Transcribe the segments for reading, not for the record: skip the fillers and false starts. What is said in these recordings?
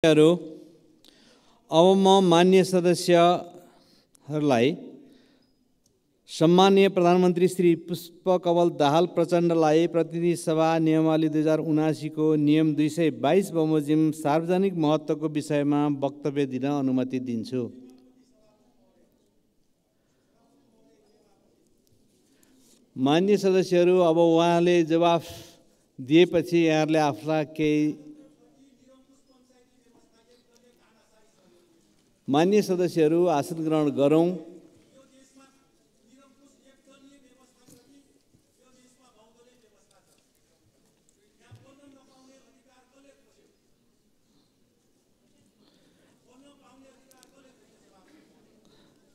अब म मान्य सदस्यहरूलाई सम्माननीय प्रधानमन्त्री श्री पुष्पकमल दाहाल प्रचण्डलाई प्रतिनिधि सभा नियमावली 2079 को नियम 222 बमोजिम सार्वजनिक महत्त्वको विषयमा वक्तव्य दिन अनुमति दिन्छु। मान्य सदस्यहरू, अब उहाँले जवाफ दिएपछि यहाँहरूले आफूलाई केही मान्य सदस्यहरू आसन ग्रहण गरौँ।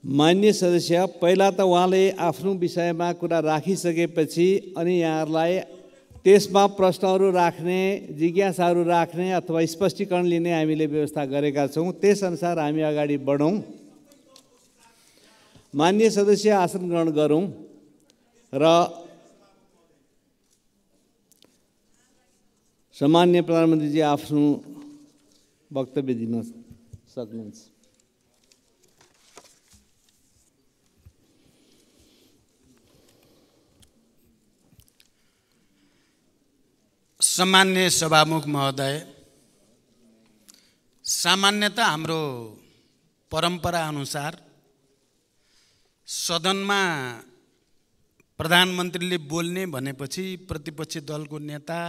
मान्य सदस्य, पहिला त उहाँले आफ्नो विषयमा कुरा राखिसकेपछि अनि यहाँहरूलाई त्यसमा प्रश्नहरू राख्ने, जिज्ञासाहरू राख्ने अथवा स्पष्टीकरण लिने हामीले व्यवस्था गरेका छौँ। त्यसअनुसार हामी अगाडि बढौँ। मान्य सदस्य आसन ग्रहण गरौँ र सम्माननीय प्रधानमन्त्रीजी आफ्नो वक्तव्य दिन सक्नुहुन्छ। सम्मान्य सभामुख महोदय, सामान्यतः हाम्रो परम्परा अनुसार सदनमा प्रधानमन्त्रीले बोल्ने भनेपछि प्रतिपक्षी दलको नेता,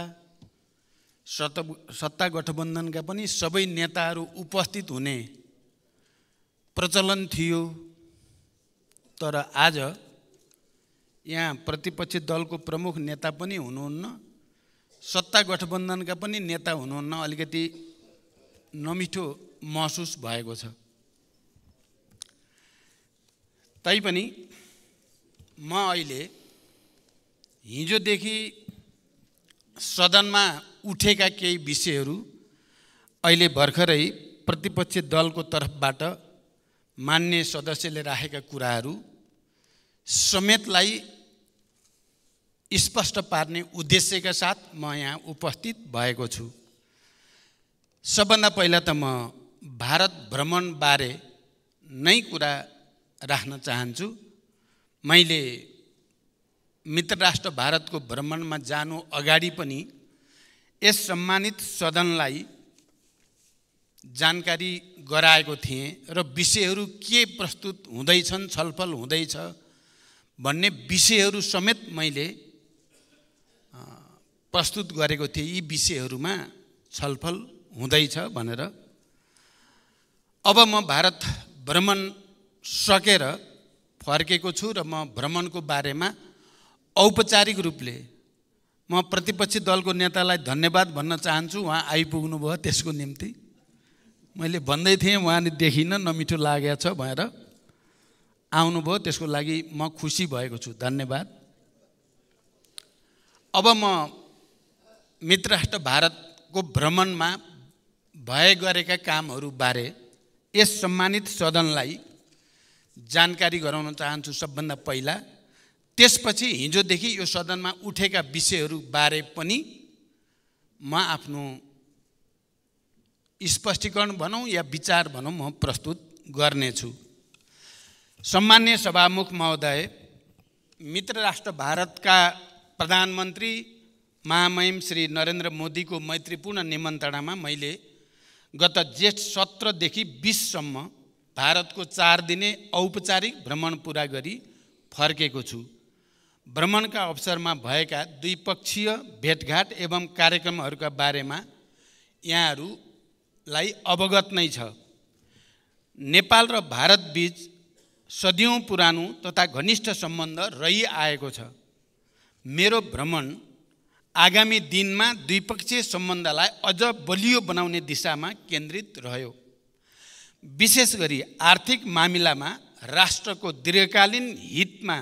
सत्ता गठबन्धनका पनि सबै नेताहरू उपस्थित हुने प्रचलन थियो। तर आज यहाँ प्रतिपक्षी दलको प्रमुख नेता पनि हुनुहुन्न, सत्ता गठबन्धनका पनि नेता हुनुहुन्न। अलिकति नमिठो महसुस भएको छ। तैपनि म अहिले हिजोदेखि सदनमा उठेका केही विषयहरू, अहिले भर्खरै प्रतिपक्षी दलको तर्फबाट मान्य सदस्यले राखेका कुराहरू समेतलाई स्पष्ट पार्ने उद्देश्यका साथ म यहाँ उपस्थित भएको छु। सबभन्दा पहिला त म भारत भ्रमण बारे नै कुरा राख्न चाहन्छु। मैले मित्र राष्ट्र भारतको भ्रमणमा जानु अगाडि पनि यस सम्मानित सदनलाई जानकारी गराएको थिएँ र विषयहरू के प्रस्तुत हुँदैछन्, छलफल हुँदैछ भन्ने विषयहरू समेत मैले प्रस्तुत गरेको थिएँ। यी विषयहरूमा छलफल हुँदैछ भनेर। अब म भारत भ्रमण सकेर फर्केको छु र म भ्रमणको बारेमा औपचारिक रूपले म प्रतिपक्षी दलको नेतालाई धन्यवाद भन्न चाहन्छु। उहाँ आइपुग्नु भयो, त्यसको निम्ति मैले भन्दै थिएँ, उहाँले देखिन, नमिठो लागेको छ भनेर आउनुभयो, त्यसको लागि म खुसी भएको छु। धन्यवाद। अब म मित्र राष्ट्र भारतको भ्रमणमा भए गरेका कामहरू बारे यस सम्मानित सदनलाई जानकारी गराउन चाहन्छु सबभन्दा पहिला। त्यसपछि हिजोदेखि यो सदनमा उठेका विषयहरू बारे पनि म आफ्नो स्पष्टीकरण भनौँ या विचार भनौँ म प्रस्तुत गर्नेछु। सम्मान्य सभामुख महोदय, मित्र राष्ट्र भारतका प्रधानमन्त्री महामहिम श्री नरेन्द्र मोदीको मैत्रीपूर्ण निमन्त्रणामा मैले गत जेठ 17 देखि 20 सम्म भारतको 4 दिने औपचारिक भ्रमण पुरा गरी फर्केको छु। भ्रमणका अवसरमा भएका द्विपक्षीय भेटघाट एवं कार्यक्रमहरूका बारेमा यहाँहरूलाई अवगत नै छ। नेपाल र भारत बीच सदियौं पुरानो तथा घनिष्ठ सम्बन्ध रहिआएको छ। मेरो भ्रमण आगामी दिनमा द्विपक्षीय सम्बन्धलाई अझ बलियो बनाउने दिशामा केन्द्रित रह्यो। विशेष गरी आर्थिक मामिलामा राष्ट्रको दीर्घकालीन हितमा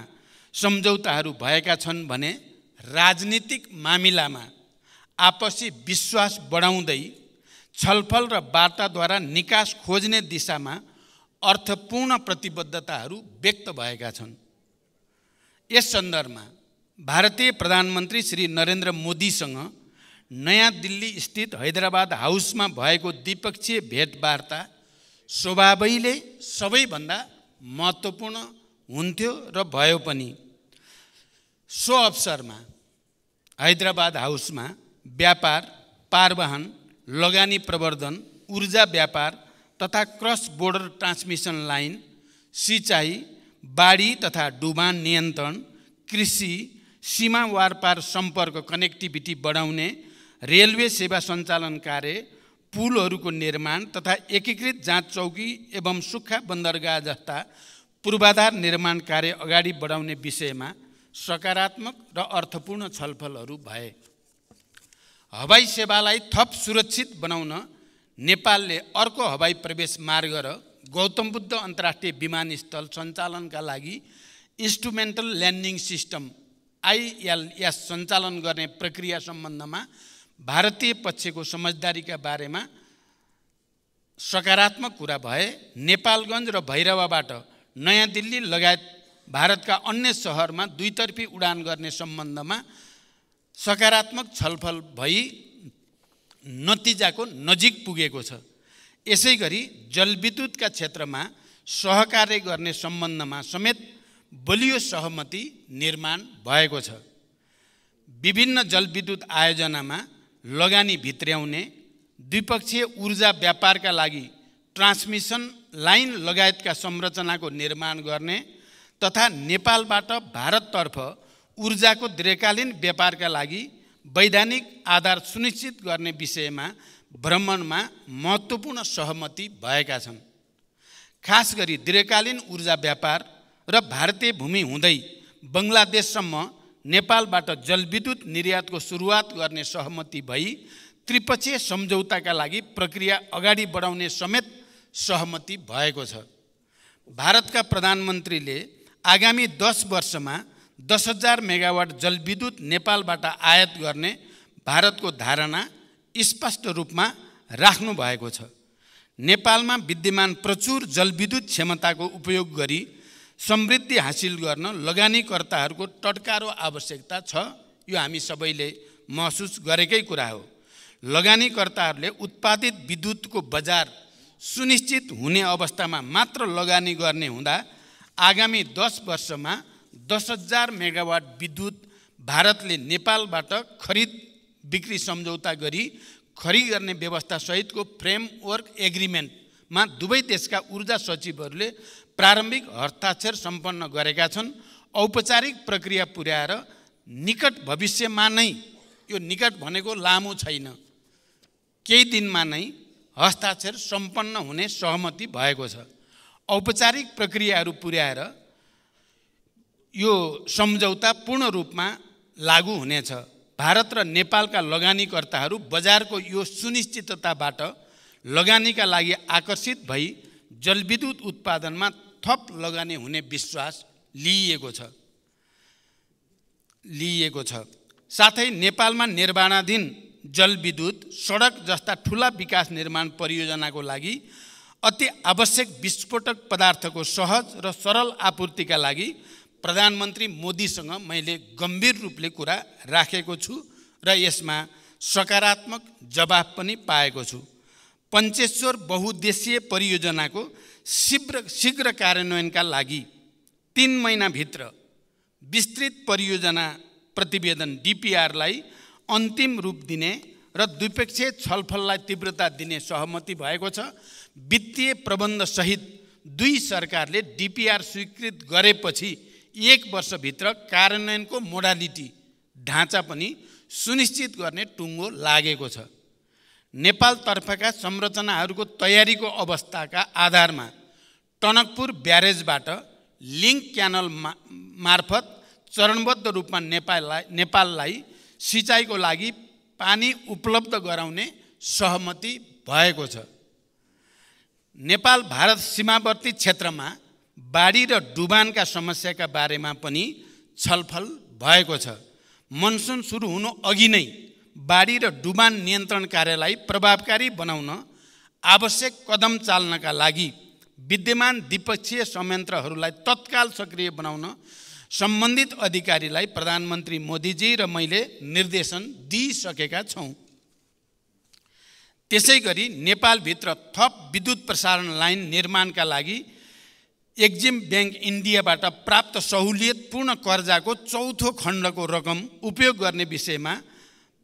सम्झौताहरू भएका छन् भने राजनीतिक मामिलामा आपसी विश्वास बढाउँदै छलफल र वार्ताद्वारा निकास खोज्ने दिशामा अर्थपूर्ण प्रतिबद्धताहरू व्यक्त भएका छन्। यस सन्दर्भमा भारतीय प्रधानमन्त्री श्री नरेन्द्र मोदीसँग नयाँ दिल्ली स्थित हैदराबाद हाउसमा भएको द्विपक्षीय भेटवार्ता स्वभावैले सबैभन्दा महत्त्वपूर्ण हुन्थ्यो र भयो पनि। सो अवसरमा हैदराबाद हाउसमा व्यापार, पारवाहन, लगानी प्रवर्धन, ऊर्जा व्यापार तथा क्रस बोर्डर ट्रान्समिसन लाइन, सिँचाइ, बाढी तथा डुबान नियन्त्रण, कृषि, सीमा वारपार सम्पर्क कनेक्टिभिटी बढाउने, रेलवे सेवा सञ्चालन कार्य, पुलहरूको निर्माण तथा एकीकृत जाँच चौकी एवं सुक्खा बन्दरगाह जस्ता पूर्वाधार निर्माण कार्य अगाडि बढाउने विषयमा सकारात्मक र अर्थपूर्ण छलफलहरू भए। हवाई सेवालाई थप सुरक्षित बनाउन नेपालले अर्को हवाई प्रवेश मार्ग र गौतम बुद्ध अन्तर्राष्ट्रिय विमानस्थल सञ्चालनका लागि इन्स्ट्रुमेन्टल ल्यान्डिङ सिस्टम ILS सञ्चालन गर्ने प्रक्रिया सम्बन्धमा भारतीय पक्षको समझदारीका बारेमा सकारात्मक कुरा भए। नेपालगञ्ज र भैरवाबाट नयाँ दिल्ली लगायत भारतका अन्य सहरमा दुईतर्फी उडान गर्ने सम्बन्धमा सकारात्मक छलफल भई नतिजाको नजिक पुगेको छ। यसैगरी जलविद्युतका क्षेत्रमा सहकार्य गर्ने सम्बन्धमा समेत बलियो सहमति निर्माण भएको छ। विभिन्न जलविद्युत आयोजनामा लगानी भित्र्याउने, द्विपक्षीय ऊर्जा व्यापारका लागि ट्रान्समिसन लाइन लगायतका संरचनाको निर्माण गर्ने तथा नेपालबाट भारततर्फ ऊर्जाको दीर्घकालीन व्यापारका लागि वैधानिक आधार सुनिश्चित गर्ने विषयमा भ्रमणमा महत्त्वपूर्ण सहमति भएका छन्। खास गरी दीर्घकालीन ऊर्जा व्यापार र भारतीय भूमि हुँदै बङ्गलादेशसम्म नेपालबाट जलविद्युत निर्यातको सुरुवात गर्ने सहमति भई त्रिपक्षीय सम्झौताका लागि प्रक्रिया अगाडि बढाउने समेत सहमति भएको छ। भारतका प्रधानमन्त्रीले आगामी 10 वर्षमा 10,000 मेगावाट जलविद्युत नेपालबाट आयात गर्ने भारतको धारणा स्पष्ट रूपमा राख्नु भएको छ। नेपालमा विद्यमान प्रचुर जलविद्युत क्षमताको उपयोग गरी समृद्धि हासिल गर्न लगानीकर्ताहरूको टटकारो आवश्यकता छ। यो हामी सबैले महसुस गरेकै कुरा हो। लगानीकर्ताहरूले उत्पादित विद्युतको बजार सुनिश्चित हुने अवस्थामा मात्र लगानी गर्ने हुँदा आगामी 10 वर्षमा 10,000 मेगावाट विद्युत भारतले नेपालबाट खरिद बिक्री सम्झौता गरी खरिद गर्ने व्यवस्था सहितको फ्रेमवर्क एग्रिमेन्टमा दुवै देशका ऊर्जा सचिवहरूले प्रारम्भिक हस्ताक्षर सम्पन्न गरेका छन्। औपचारिक प्रक्रिया पुर्याएर निकट भविष्यमा नै, यो निकट भनेको लामो छैन, केही दिनमा नै हस्ताक्षर सम्पन्न हुने सहमति भएको छ। औपचारिक प्रक्रियाहरू पुर्याएर यो सम्झौता पूर्ण रूपमा लागू हुनेछ। भारत र नेपालका लगानीकर्ताहरू बजारको यो सुनिश्चितताबाट लगानीका लागि आकर्षित भई जलविद्युत उत्पादनमा थप लगानी हुने विश्वास लिइएको छ। साथै नेपालमा निर्माणाधीन जलविद्युत, सडक जस्ता ठुला विकास निर्माण परियोजनाको लागि अति आवश्यक विस्फोटक पदार्थको सहज र सरल आपूर्तिका लागि प्रधानमन्त्री मोदीसँग मैले गम्भीर रूपले कुरा राखेको छु र यसमा सकारात्मक जवाफ पनि पाएको छु। पञ्चेश्वर बहुद्देशीय परियोजनाको शीघ्र कार्यान्वयनका लागि 3 महिनाभित्र विस्तृत परियोजना प्रतिवेदन DPRलाई अन्तिम रूप दिने र द्विपक्षीय छलफललाई तीव्रता दिने सहमति भएको छ। वित्तीय प्रबन्ध सहित दुई सरकारले DPR स्वीकृत गरेपछि 1 वर्षभित्र कार्यान्वयनको मोडालिटी ढाँचा पनि सुनिश्चित गर्ने टुङ्गो लागेको छ। नेपालतर्फका संरचनाहरूको तयारीको अवस्थाका आधारमा टनकपुर ब्यारेजबाट लिङ्क क्यानल मार्फत चरणबद्ध रूपमा नेपाललाई सिँचाइको लागि पानी उपलब्ध गराउने सहमति भएको छ। नेपाल भारत सीमावर्ती क्षेत्रमा बाढी र डुबानका समस्याका बारेमा पनि छलफल भएको छ। मनसुन सुरु हुनु अघि नै बाढी र डुबान नियन्त्रण कार्यलाई प्रभावकारी बनाउन आवश्यक कदम चाल्नका लागि विद्यमान द्विपक्षीय संयन्त्रहरूलाई तत्काल सक्रिय बनाउन सम्बन्धित अधिकारीलाई प्रधानमन्त्री मोदीजी र मैले निर्देशन दिइसकेका छौँ। त्यसै गरी नेपालभित्र थप विद्युत प्रसारण लाइन निर्माणका लागि एक्जिम ब्याङ्क इन्डियाबाट प्राप्त सहुलियतपूर्ण कर्जाको चौथो खण्डको रकम उपयोग गर्ने विषयमा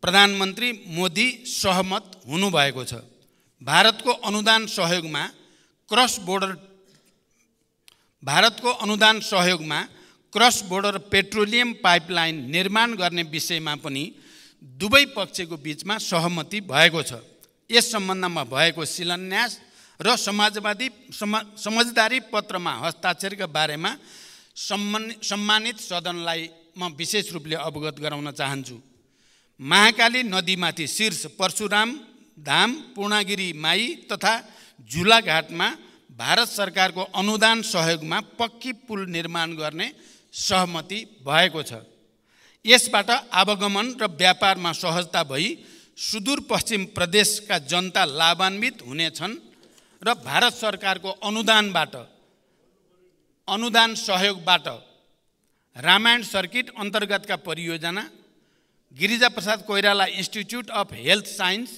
प्रधानमन्त्री मोदी सहमत हुनुभएको छ। भारतको अनुदान सहयोगमा क्रस बोर्डर पेट्रोलियम पाइपलाइन निर्माण गर्ने विषयमा पनि दुवै पक्षको बीचमा सहमति भएको छ। यस सम्बन्धमा भएको शिलान्यास र समझदारी पत्रमा हस्ताक्षरका बारेमा सम्मानित सदनलाई म विशेष रूपले अवगत गराउन चाहन्छु। महाकाली नदीमाथि शीर्ष परशुराम धाम, पूर्णागिरी माई तथा झुलाघाटमा भारत सरकारको अनुदान सहयोगमा पक्की पुल निर्माण गर्ने सहमति भएको छ। यसबाट आवागमन र व्यापारमा सहजता भई सुदूरपश्चिम प्रदेशका जनता लाभान्वित हुनेछन् र भारत सरकारको अनुदान सहयोगबाट रामायण सर्किट अन्तर्गतका परियोजना, Girijaprasad Koirala institute of health science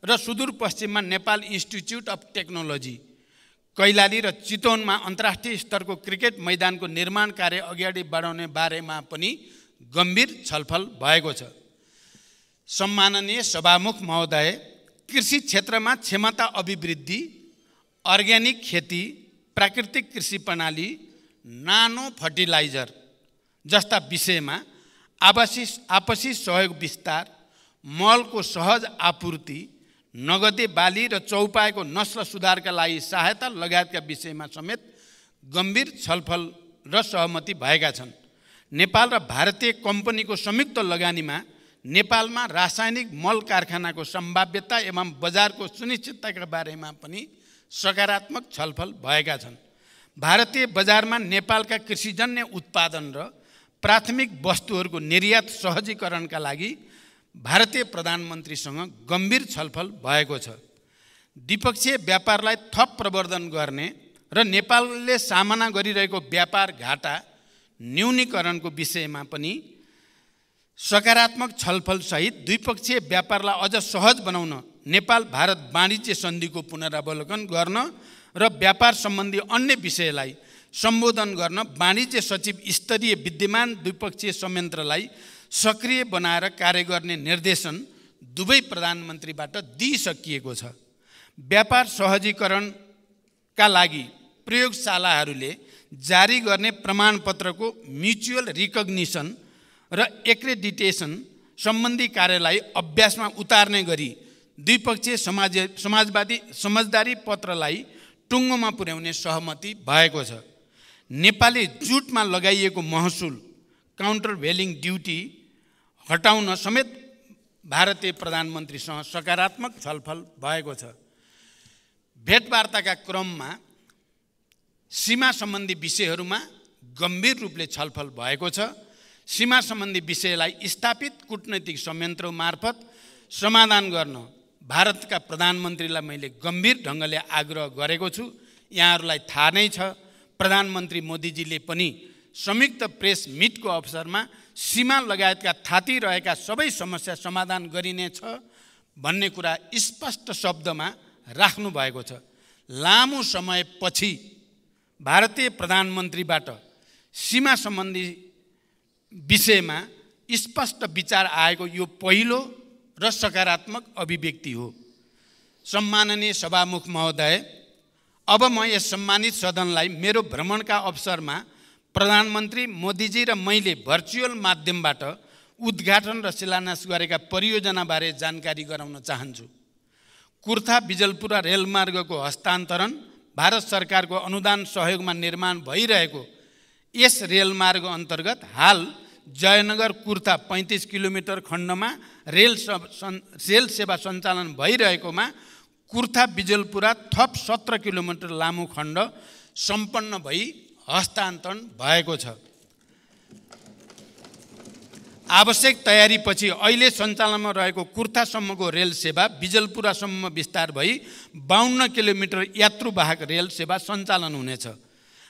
र सुदूरपश्चिममा Nepal institute of technology, Kailali र चितवनमा अन्तर्राष्ट्रिय स्तरको क्रिकेट मैदानको निर्माण कार्य अगाडि बढाउने बारेमा पनि गम्भीर छलफल भएको छ। सम्माननीय सभामुख महोदय, कृषि क्षेत्रमा क्षमता अभिवृद्धि, अर्ग्यानिक खेती, प्राकृतिक कृषि प्रणाली, नानो फर्टिलाइजर जस्ता विषयमा आपसी सहयोग विस्तार, मलको सहज आपूर्ति, नगदे बाली र चौपाएको नस्ल सुधारका लागि सहायता लगायतका विषयमा समेत गम्भीर छलफल र सहमति भएका छन्। नेपाल र भारतीय कम्पनीको संयुक्त लगानीमा नेपालमा रासायनिक मल कारखानाको सम्भाव्यता एवं बजारको सुनिश्चितताका बारेमा पनि सकारात्मक छलफल भएका छन्। भारतीय बजारमा नेपालका कृषिजन्य उत्पादन र प्राथमिक वस्तुहरूको निर्यात सहजीकरणका लागि भारतीय प्रधानमन्त्रीसँग गम्भीर छलफल भएको छ। द्विपक्षीय व्यापारलाई थप प्रवर्धन गर्ने र नेपालले सामना गरिरहेको व्यापार घाटा न्यूनीकरणको विषयमा पनि सकारात्मक छलफलसहित द्विपक्षीय व्यापारलाई अझ सहज बनाउन नेपाल भारत वाणिज्य सन्धिको पुनरावलोकन गर्न र व्यापार सम्बन्धी अन्य विषयलाई सम्बोधन गर्न वाणिज्य सचिव स्तरीय विद्यमान द्विपक्षीय संयन्त्रलाई सक्रिय बनाएर कार्य गर्ने निर्देशन दुवै प्रधानमन्त्रीबाट दिइसकिएको छ। व्यापार सहजीकरणका लागि प्रयोगशालाहरूले जारी गर्ने प्रमाणपत्रको म्युचुअल रिकग्निसन र एक्रेडिटेसन सम्बन्धी कार्यलाई अभ्यासमा उतार्ने गरी द्विपक्षीय समझदारी पत्रलाई टुङ्गोमा पुर्याउने सहमति भएको छ। नेपाली जुटमा लगाइएको महसुल काउन्टर भेलिङ ड्युटी हटाउन समेत भारतीय प्रधानमन्त्रीसँग सकारात्मक छलफल भएको छ। भेटवार्ताका क्रममा सीमा सम्बन्धी विषयहरूमा गम्भीर रूपले छलफल भएको छ। सीमा सम्बन्धी विषयलाई स्थापित कूटनैतिक संयन्त्र मार्फत समाधान गर्न भारतका प्रधानमन्त्रीलाई मैले गम्भीर ढङ्गले आग्रह गरेको छु। यहाँहरूलाई थाहा नै छ, प्रधानमन्त्री मोदीजीले पनि संयुक्त प्रेस मिटको अवसरमा सीमा लगायतका थाती रहेका सबै समस्या समाधान गरिनेछ भन्ने कुरा स्पष्ट शब्दमा राख्नु भएको छ। लामो समयपछि भारतीय प्रधानमन्त्रीबाट सीमा सम्बन्धी विषयमा स्पष्ट विचार आएको यो पहिलो र सकारात्मक अभिव्यक्ति हो। सम्माननीय सभामुख महोदय, अब म यस सम्मानित सदनलाई मेरो भ्रमणका अवसरमा प्रधानमन्त्री मोदीजी र मैले भर्चुअल माध्यमबाट उद्घाटन र शिलान्यास गरेका परियोजनाबारे जानकारी गराउन चाहन्छु। कुर्था बिजलपुरा रेलमार्गको हस्तान्तरण भारत सरकारको अनुदान सहयोगमा निर्माण भइरहेको यस रेलमार्ग अन्तर्गत हाल जयनगर कुर्था 35 किलोमिटर खण्डमा रेल सेवा सञ्चालन भइरहेकोमा कुर्था बिजलपुरा थप 17 किलोमिटर लामो खण्ड सम्पन्न भई हस्तान्तरण भएको छ। आवश्यक तयारीपछि अहिले सञ्चालनमा रहेको कुर्थासम्मको रेल सेवा बिजलपुरासम्म विस्तार भई 52 किलोमिटर यात्रुवाहक रेल सेवा सञ्चालन हुनेछ।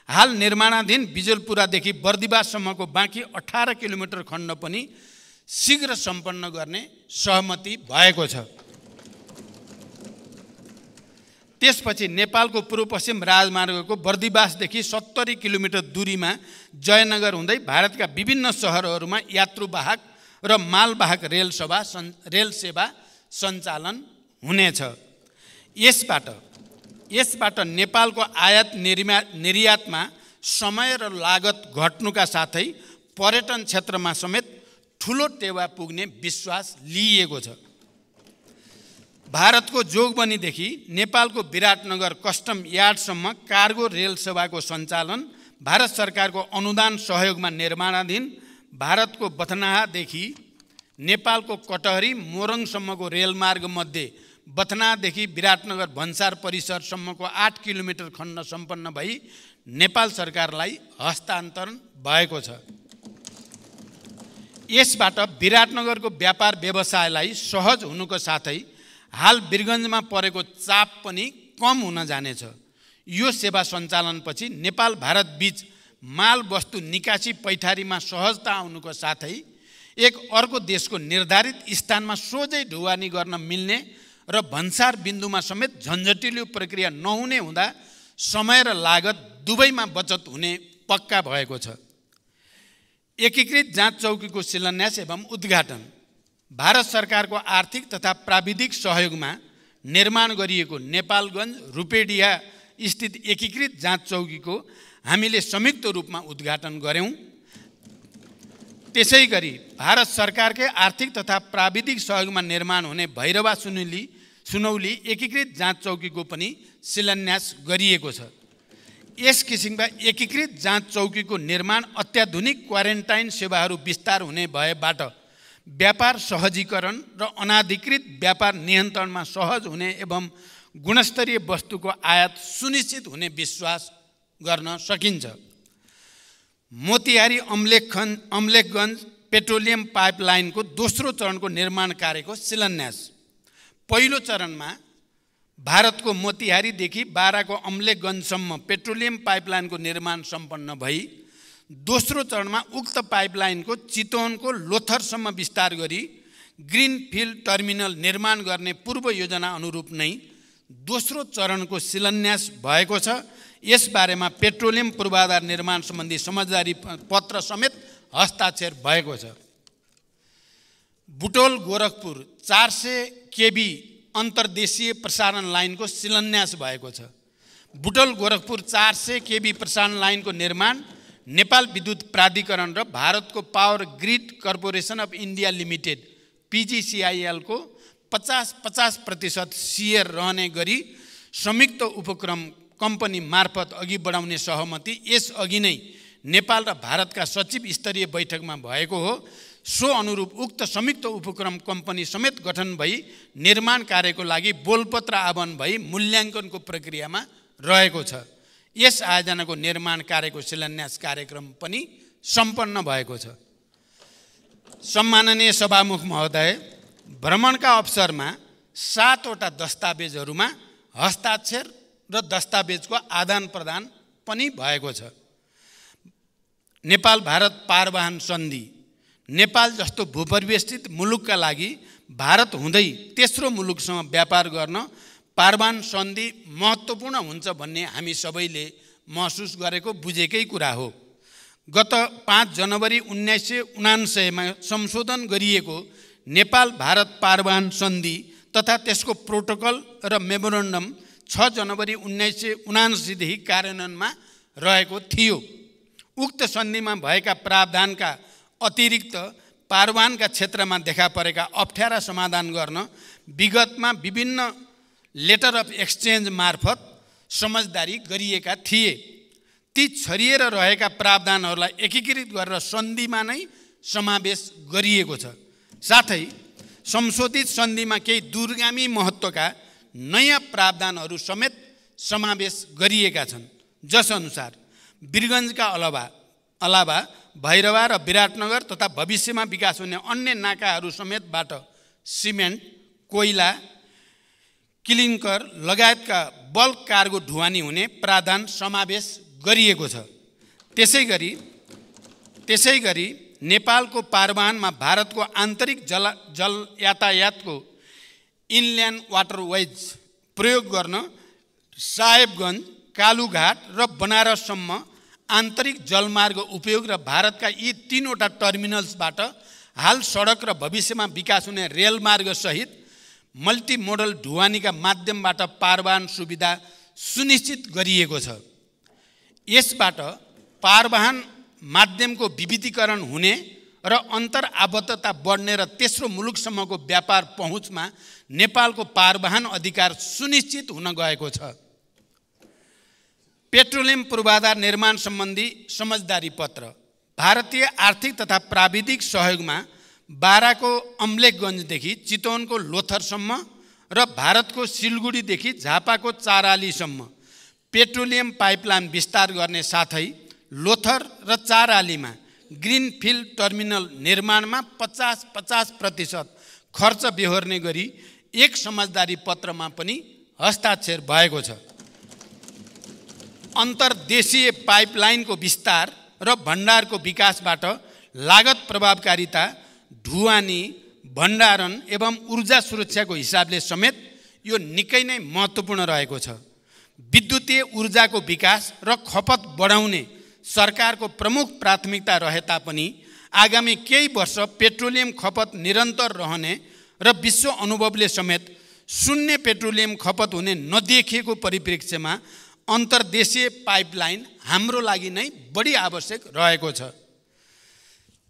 हाल निर्माणाधीन बिजलपुरादेखि बर्दिवाससम्मको बाँकी 18 किलोमिटर खण्ड पनि शीघ्र सम्पन्न गर्ने सहमति भएको छ। त्यसपछि नेपालको पूर्व पश्चिम राजमार्गको बर्दिवासदेखि 70 किलोमिटर दूरीमा जयनगर हुँदै भारतका विभिन्न सहरहरूमा यात्रुवाहक र मालवाहक रेल सेवा सञ्चालन हुनेछ। यसबाट नेपालको आयात निर्यातमा समय र लागत घट्नुका साथै पर्यटन क्षेत्रमा समेत ठुलो टेवा पुग्ने विश्वास लिइएको छ। भारतको जोगबनीदेखि नेपालको विराटनगर कस्टम यार्डसम्म कार्गो रेल सेवाको सञ्चालन भारत सरकारको अनुदान सहयोगमा निर्माणाधीन भारतको बथनादेखि नेपालको कटहरी मोरङसम्मको रेलमार्ग मध्ये बथनादेखि विराटनगर भन्सार परिसरसम्मको 8 किलोमिटर खण्ड सम्पन्न भई नेपाल सरकारलाई हस्तान्तरण भएको छ। यसबाट विराटनगरको व्यापार व्यवसायलाई सहज हुनुको साथै हाल वीरगञ्जमा परेको चाप पनि कम हुन जानेछ। यो सेवा सञ्चालनपछि नेपाल भारत बीच माल वस्तु निकासी पैठारीमा सहजता आउनुको साथै एक अर्को देशको निर्धारित स्थानमा सोझै ढुवानी गर्न मिल्ने र भन्सार बिन्दुमा समेत झन्झटिलो प्रक्रिया नहुने हुँदा समय र लागत दुवैमा बचत हुने पक्का भएको छ। एकीकृत जाँच चौकीको शिलान्यास एवं उद्घाटन भारत सरकारको आर्थिक तथा प्राविधिक सहयोगमा निर्माण गरिएको नेपालगञ्ज रूपेडिया स्थित एकीकृत जाँच चौकीको हामीले संयुक्त रूपमा उद्घाटन गर्यौं। त्यसैगरी भारत सरकारकै आर्थिक तथा प्राविधिक सहयोगमा निर्माण हुने भैरवा सुनौली एकीकृत जाँच चौकीको पनि शिलान्यास गरिएको छ। यस किसिमका एकीकृत जाँच चौकीको निर्माण अत्याधुनिक क्वारेन्टाइन सेवाहरू विस्तार हुने भएबाट व्यापार सहजीकरण र अनाधिकृत व्यापार नियन्त्रणमा सहज हुने एवं गुणस्तरीय वस्तुको आयात सुनिश्चित हुने विश्वास गर्न सकिन्छ। मोतिहारी अम्लेखगञ्ज पेट्रोलियम पाइपलाइनको दोस्रो चरणको निर्माण कार्यको शिलान्यास पहिलो चरणमा भारतको मोतिहारीदेखि बाराको अम्लेखगञ्जसम्म पेट्रोलियम पाइपलाइनको निर्माण सम्पन्न भई दोस्रो चरणमा उक्त पाइपलाइनको चितवनको लोथरसम्म विस्तार गरी ग्रिनफिल्ड टर्मिनल निर्माण गर्ने पूर्व योजना अनुरूप नै दोस्रो चरणको शिलान्यास भएको छ। यसबारेमा पेट्रोलियम पूर्वाधार निर्माण सम्बन्धी समझदारी पत्र समेत हस्ताक्षर भएको छ। बुटोल गोरखपुर 400 केबी अन्तर्देशीय प्रसारण लाइनको शिलान्यास भएको छ। बुटोल गोरखपुर 400 केबी प्रसारण लाइनको निर्माण नेपाल विद्युत प्राधिकरण र भारतको power grid corporation of India limited PGCIL को 50% शेयर रहने गरी संयुक्त उपक्रम कम्पनी मार्फत अघि बढाउने सहमति यस अघि नै नेपाल र भारतका सचिव स्तरीय बैठकमा भएको हो। सो अनुरूप उक्त संयुक्त उपक्रम कम्पनी समेत गठन भई निर्माण कार्यको लागि बोलपत्र आह्वान भई मूल्याङ्कनको प्रक्रियामा रहेको छ। यस आयोजनाको निर्माण कार्यको शिलान्यास कार्यक्रम पनि सम्पन्न भएको छ। सम्माननीय सभामुख महोदय, भ्रमणका अवसरमा 7 वटा दस्तावेजहरूमा हस्ताक्षर र दस्तावेजको आदान प्रदान पनि भएको छ। नेपाल भारत पारवाहन सन्धि नेपाल जस्तो भूपरिवेष्टित मुलुकका लागि भारत हुँदै तेस्रो मुलुकसँग व्यापार गर्न पारवाहन सन्धि महत्त्वपूर्ण हुन्छ भन्ने हामी सबैले महसुस गरेको बुझेकै कुरा हो। गत 5 जनवरी 1979 मा संशोधन गरिएको नेपाल भारत पारवाहन सन्धि तथा त्यसको प्रोटोकल र मेमोरेन्डम 6 जनवरी 1979 देखि कार्यान्वयनमा रहेको थियो। उक्त सन्धिमा भएका प्रावधानका अतिरिक्त पारवाहनका क्षेत्रमा देखा परेका अप्ठ्यारा समाधान गर्न विगतमा विभिन्न लेटर अफ एक्सचेन्ज मार्फत समझदारी गरिएका थिए। ती छरिएर रहेका प्रावधानहरूलाई एकीकृत गरेर सन्धिमा नै समावेश गरिएको छ। साथै संशोधित सन्धिमा केही दूरगामी महत्त्वका नयाँ प्रावधानहरू समेत समावेश गरिएका छन्। जसअनुसार वीरगञ्जका अलावा भैरवा र विराटनगर तथा भविष्यमा विकास हुने अन्य नाकाहरू समेतबाट सिमेन्ट, कोइला, क्लिङ्कर लगायतका बल्क कार्गो ढुवानी हुने प्रावधान समावेश गरिएको छ। त्यसैगरी नेपालको पारवाहनमा भारतको आन्तरिक जल यातायातको इनल्यान्ड वाटरवेज प्रयोग गर्न साहेबगञ्ज, कालुघाट र बनारससम्म आन्तरिक जलमार्ग उपयोग र भारतका यी 3वटा टर्मिनल्सबाट हाल सडक र भविष्यमा विकास हुने रेलमार्ग सहित मल्टिमोडल ढुवानीका माध्यमबाट पारवाहन सुविधा सुनिश्चित गरिएको छ। यसबाट पारवाहन माध्यमको विविधीकरण हुने र अन्तर आबद्धता बढ्ने र तेस्रो मुलुकसम्मको व्यापार पहुँचमा नेपालको पारवाहन अधिकार सुनिश्चित हुन गएको छ। पेट्रोलियम पूर्वाधार निर्माण सम्बन्धी समझदारी पत्र भारतीय आर्थिक तथा प्राविधिक सहयोगमा बाराको अम्लेखगञ्जदेखि चितवनको लोथरसम्म र भारतको सिलगुडीदेखि झापाको चारालीसम्म पेट्रोलियम पाइपलाइन विस्तार गर्ने साथै लोथर र चारालीमा ग्रिनफिल्ड टर्मिनल निर्माणमा 50% खर्च बेहोर्ने गरी एक समझदारी पत्रमा पनि हस्ताक्षर भएको छ। अन्तर्देशीय पाइपलाइनको विस्तार र भण्डारको विकासबाट लागत प्रभावकारिता, ढुवानी, भण्डारण एवं ऊर्जा सुरक्षाको हिसाबले समेत यो निकै नै महत्त्वपूर्ण रहेको छ। विद्युतीय ऊर्जाको विकास र खपत बढाउने सरकारको प्रमुख प्राथमिकता रहे तापनि आगामी केही वर्ष पेट्रोलियम खपत निरन्तर रहने र विश्व अनुभवले समेत शून्य पेट्रोलियम खपत हुने नदेखिएको परिप्रेक्ष्यमा अन्तर्देशीय पाइपलाइन हाम्रो लागि नै बढी आवश्यक रहेको छ।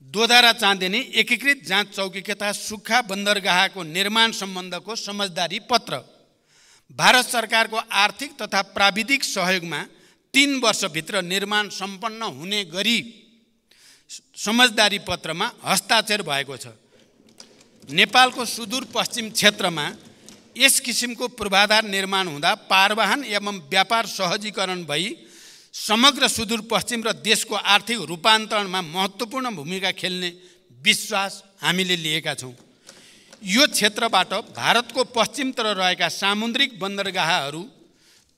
दोधारा चाँदेनी एकीकृत जाँच चौकी तथा सुक्खा बन्दरगाहको निर्माण सम्बन्धको समझदारी पत्र भारत सरकारको आर्थिक तथा प्राविधिक सहयोगमा 3 वर्षभित्र निर्माण सम्पन्न हुने गरी समझदारी पत्रमा हस्ताक्षर भएको छ। नेपालको सुदूरपश्चिम क्षेत्रमा यस किसिमको पूर्वाधार निर्माण हुँदा पारवाहन एवं व्यापार सहजीकरण भई समग्र सुदूरपश्चिम र देशको आर्थिक रूपान्तरणमा महत्त्वपूर्ण भूमिका खेल्ने विश्वास हामीले लिएका छौँ। यो क्षेत्रबाट भारतको पश्चिमतिर रहेका सामुद्रिक बन्दरगाहहरू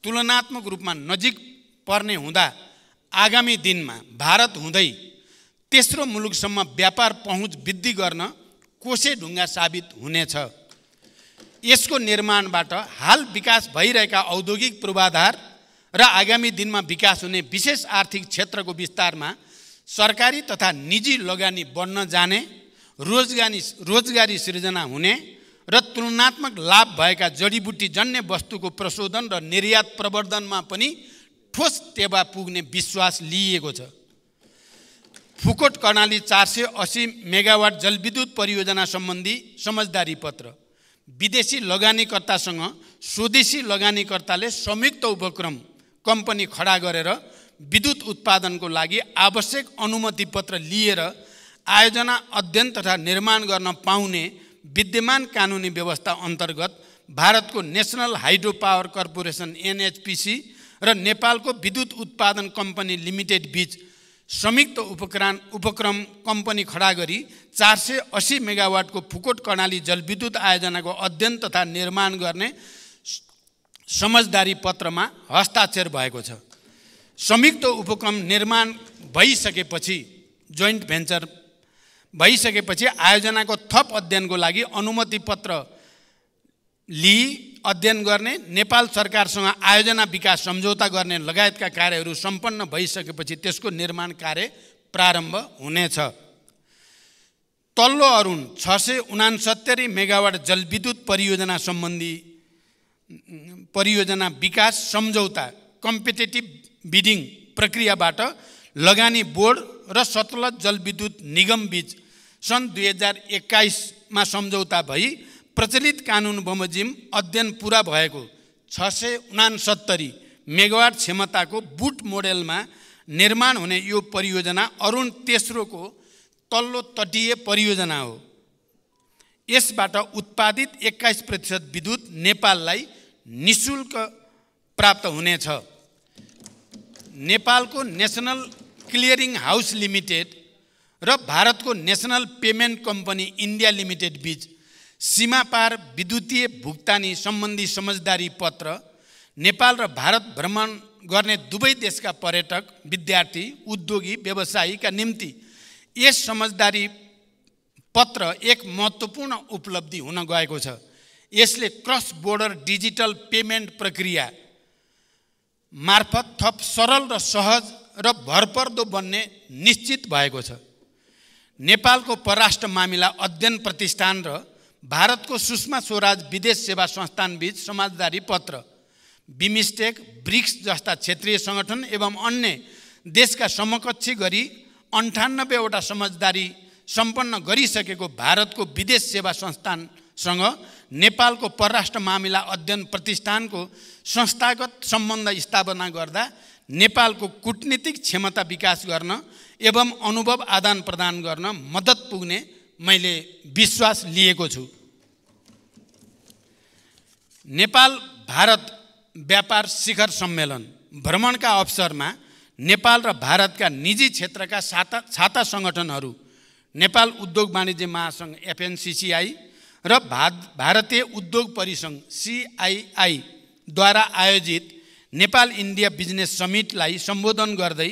तुलनात्मक रूपमा नजिक पर्ने हुँदा आगामी दिनमा भारत हुँदै तेस्रो मुलुकसम्म व्यापार पहुँच वृद्धि गर्न कोसेढुङ्गा साबित हुनेछ। यसको निर्माणबाट हाल विकास भइरहेका औद्योगिक पूर्वाधार र आगामी दिनमा विकास हुने विशेष आर्थिक क्षेत्रको विस्तारमा सरकारी तथा निजी लगानी बढ्न जाने, रोजगारी सृजना हुने र तुलनात्मक लाभ भएका जडीबुटी जन्य वस्तुको प्रशोधन र निर्यात प्रवर्धनमा पनि ठोस टेवा पुग्ने विश्वास लिएको छ। फुकोट कर्णाली 480 मेगावाट जलविद्युत परियोजना सम्बन्धी समझदारी पत्र विदेशी लगानीकर्तासँग स्वदेशी लगानीकर्ताले संयुक्त उपक्रम कम्पनी खडा गरेर विद्युत उत्पादनको लागि आवश्यक अनुमति पत्र लिएर आयोजना, अध्ययन तथा निर्माण गर्न पाउने विद्यमान कानुनी व्यवस्था अन्तर्गत भारतको national hydro power corporation NHPC र नेपालको विद्युत उत्पादन कम्पनी लिमिटेड बीच संयुक्त उपक्रम कम्पनी खडा गरी 480 मेगावाटको फुकोट कर्णाली जलविद्युत आयोजनाको अध्ययन तथा निर्माण गर्ने समझदारी पत्रमा हस्ताक्षर भएको छ। संयुक्त उपक्रम निर्माण भइसकेपछि, जोइन्ट भेन्चर भइसकेपछि आयोजनाको थप अध्ययनको लागि अनुमति पत्र लिई अध्ययन गर्ने, नेपाल सरकारसँग आयोजना विकास सम्झौता गर्ने लगायतका कार्यहरू सम्पन्न भइसकेपछि त्यसको निर्माण कार्य प्रारम्भ हुनेछ। तल्लो अरुण 669 मेगावाट जलविद्युत परियोजना सम्बन्धी परियोजना विकास सम्झौता कम्पिटेटिभ बिडिङ प्रक्रियाबाट लगानी बोर्ड र सतलज जलविद्युत निगम बीच सन् 2021 मा सम्झौता भई प्रचलित कानुन बमोजिम अध्ययन पुरा भएको 669 मेगावाट क्षमताको बुट मोडेलमा निर्माण हुने यो परियोजना अरुण तेस्रोको तल्लो तटीय परियोजना हो। यसबाट उत्पादित 21% विद्युत नेपाललाई निःशुल्क प्राप्त हुनेछ। नेपालको नेसनल क्लियरिङ हाउस लिमिटेड र भारतको national payment company India limited बीच सीमापार विद्युतीय भुक्तानी सम्बन्धी समझदारी पत्र नेपाल र भारत भ्रमण गर्ने दुवै देशका पर्यटक, विद्यार्थी, उद्योगी, व्यवसायीका निम्ति यस समझदारी पत्र एक महत्त्वपूर्ण उपलब्धि हुन गएको छ। यसले क्रस बोर्डर डिजिटल पेमेन्ट प्रक्रिया मार्फत थप सरल र सहज र भरपर्दो बन्ने निश्चित भएको छ। नेपालको परराष्ट्र मामिला अध्ययन प्रतिष्ठान र भारतको सुषमा स्वराज विदेश सेवा संस्थान बीच समझदारी पत्र, बिमस्टेक, ब्रिक्स जस्ता क्षेत्रीय सङ्गठन एवं अन्य देशका समकक्षी गरी 98वटा समझदारी सम्पन्न गरिसकेको भारतको विदेश सेवा संस्थानसँग नेपालको परराष्ट्र मामिला अध्ययन प्रतिष्ठानको संस्थागत सम्बन्ध स्थापना गर्दा नेपालको कूटनीतिक क्षमता विकास गर्न एवं अनुभव आदान प्रदान गर्न मद्दत पुग्ने मैले विश्वास लिएको छु। नेपाल भारत व्यापार शिखर सम्मेलन भ्रमणका अवसरमा नेपाल र भारतका निजी क्षेत्रका छाता सङ्गठनहरू नेपाल उद्योग वाणिज्य महासङ्घ FNCCI र भारतीय उद्योग परिसङ्घ CII द्वारा आयोजित नेपाल इन्डिया बिजनेस समिटलाई सम्बोधन गर्दै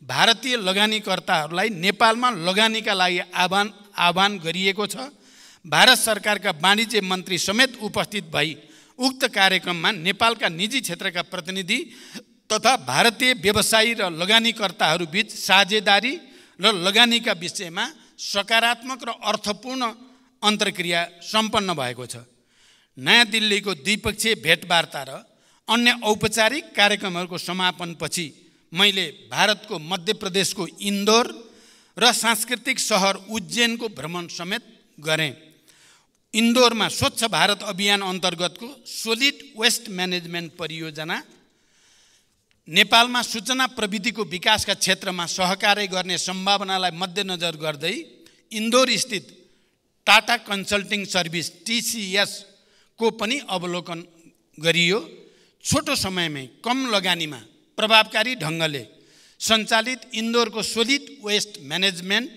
भारतीय लगानीकर्ताहरूलाई नेपालमा लगानीका लागि आह्वान गरिएको छ। भारत सरकारका वाणिज्य मन्त्री समेत उपस्थित भई उक्त कार्यक्रममा नेपालका निजी क्षेत्रका प्रतिनिधि तथा भारतीय व्यवसायी र लगानीकर्ताहरू बीच साझेदारी र लगानीका विषयमा सकारात्मक र अर्थपूर्ण अन्तर्क्रिया सम्पन्न भएको छ। नयाँ दिल्लीको द्विपक्षीय भेटवार्ता र अन्य औपचारिक कार्यक्रमहरूको समापनपछि मैले भारतको मध्य प्रदेशको इन्दौर र सांस्कृतिक सहर उज्जैनको भ्रमण समेत गरेँ। इन्दौरमा स्वच्छ भारत अभियान अन्तर्गतको सोलिड वेस्ट म्यानेजमेन्ट परियोजना, नेपालमा सूचना प्रविधिको विकासका क्षेत्रमा सहकार्य गर्ने सम्भावनालाई मध्यनजर गर्दै इन्दौर स्थित टाटा कन्सल्टिङ सर्भिस TCS को पनि अवलोकन गरियो। छोटो समयमै कम लगानीमा प्रभावकारी ढङ्गले सञ्चालित इन्दौरको सोलिड वेस्ट म्यानेजमेन्ट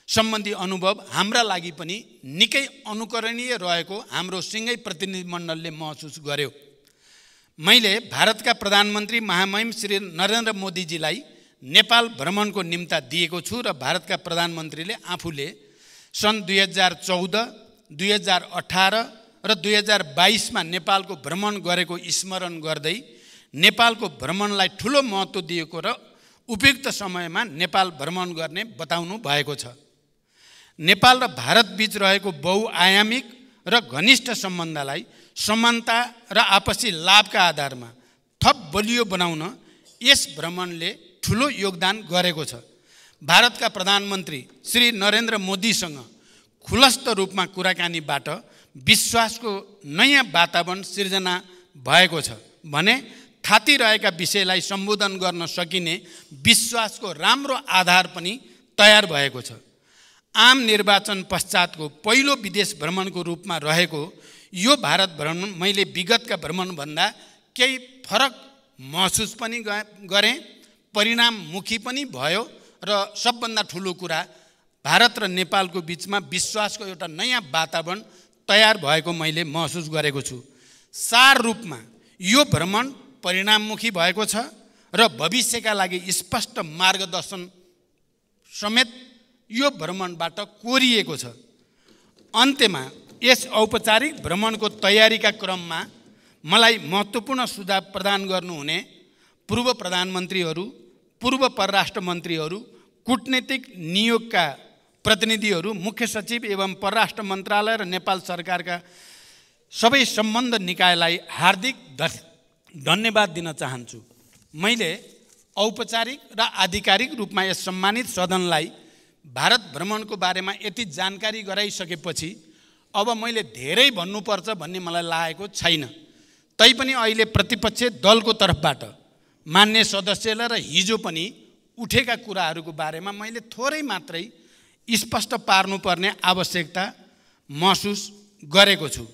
सम्बन्धी अनुभव हाम्रा लागि पनि निकै अनुकरणीय रहेको हाम्रो सिँगै प्रतिनिधिमण्डलले महसुस गर्यो। मैले भारतका प्रधानमन्त्री महामहिम श्री नरेन्द्र मोदीजीलाई नेपाल भ्रमणको निम्ता दिएको छु र भारतका प्रधानमन्त्रीले आफूले सन् 2014, 2018 र 2022मा नेपालको भ्रमण गरेको स्मरण गर्दै नेपालको भ्रमणलाई ठुलो महत्त्व दिएको र उपयुक्त समयमा नेपाल भ्रमण गर्ने बताउनु भएको छ। नेपाल र भारत बीच रहेको बहुआयामिक र घनिष्ठ सम्बन्धलाई समानता र आपसी लाभका आधारमा थप बलियो बनाउन यस भ्रमणले ठुलो योगदान गरेको छ। भारतका प्रधानमन्त्री श्री नरेन्द्र मोदीसँग खुलस्त रूपमा कुराकानीबाट विश्वासको नयाँ वातावरण सिर्जना भएको छ भने थातिरहेका विषयलाई सम्बोधन गर्न सकिने विश्वासको राम्रो आधार पनि तयार भएको छ। आम निर्वाचन पश्चातको पहिलो विदेश भ्रमणको रूपमा रहेको यो भारत भ्रमण मैले विगतका भ्रमणभन्दा केही फरक महसुस पनि गरेँ, परिणाममुखी पनि भयो र सबभन्दा ठुलो कुरा भारत र नेपालको बिचमा विश्वासको एउटा नयाँ वातावरण तयार भएको मैले महसुस गरेको छु। सार रूपमा यो भ्रमण परिणाममुखी भएको छ र भविष्यका लागि स्पष्ट मार्गदर्शन समेत यो भ्रमणबाट कोरिएको छ। अन्त्यमा यस औपचारिक भ्रमणको तयारीका क्रममा मलाई महत्त्वपूर्ण सुझाव प्रदान गर्नुहुने पूर्व प्रधानमन्त्रीहरू, पूर्व परराष्ट्र मन्त्रीहरू, कूटनीतिक नियोगका प्रतिनिधिहरू, मुख्य सचिव एवं परराष्ट्र मन्त्रालय र नेपाल सरकारका सबै सम्बन्ध निकायलाई हार्दिक धन्यवाद दिन चाहन्छु। मैले औपचारिक र आधिकारिक रूपमा यस सम्मानित सदनलाई भारत भ्रमणको बारेमा यति जानकारी गराइसकेपछि अब मैले धेरै भन्नुपर्छ भन्ने मलाई लागेको छैन। तैपनि अहिले प्रतिपक्ष दलको तर्फबाट मान्य सदस्यलाई र हिजो पनि उठेका कुराहरूको बारेमा मैले थोरै मात्रै स्पष्ट पार्नुपर्ने आवश्यकता महसुस गरेको छु।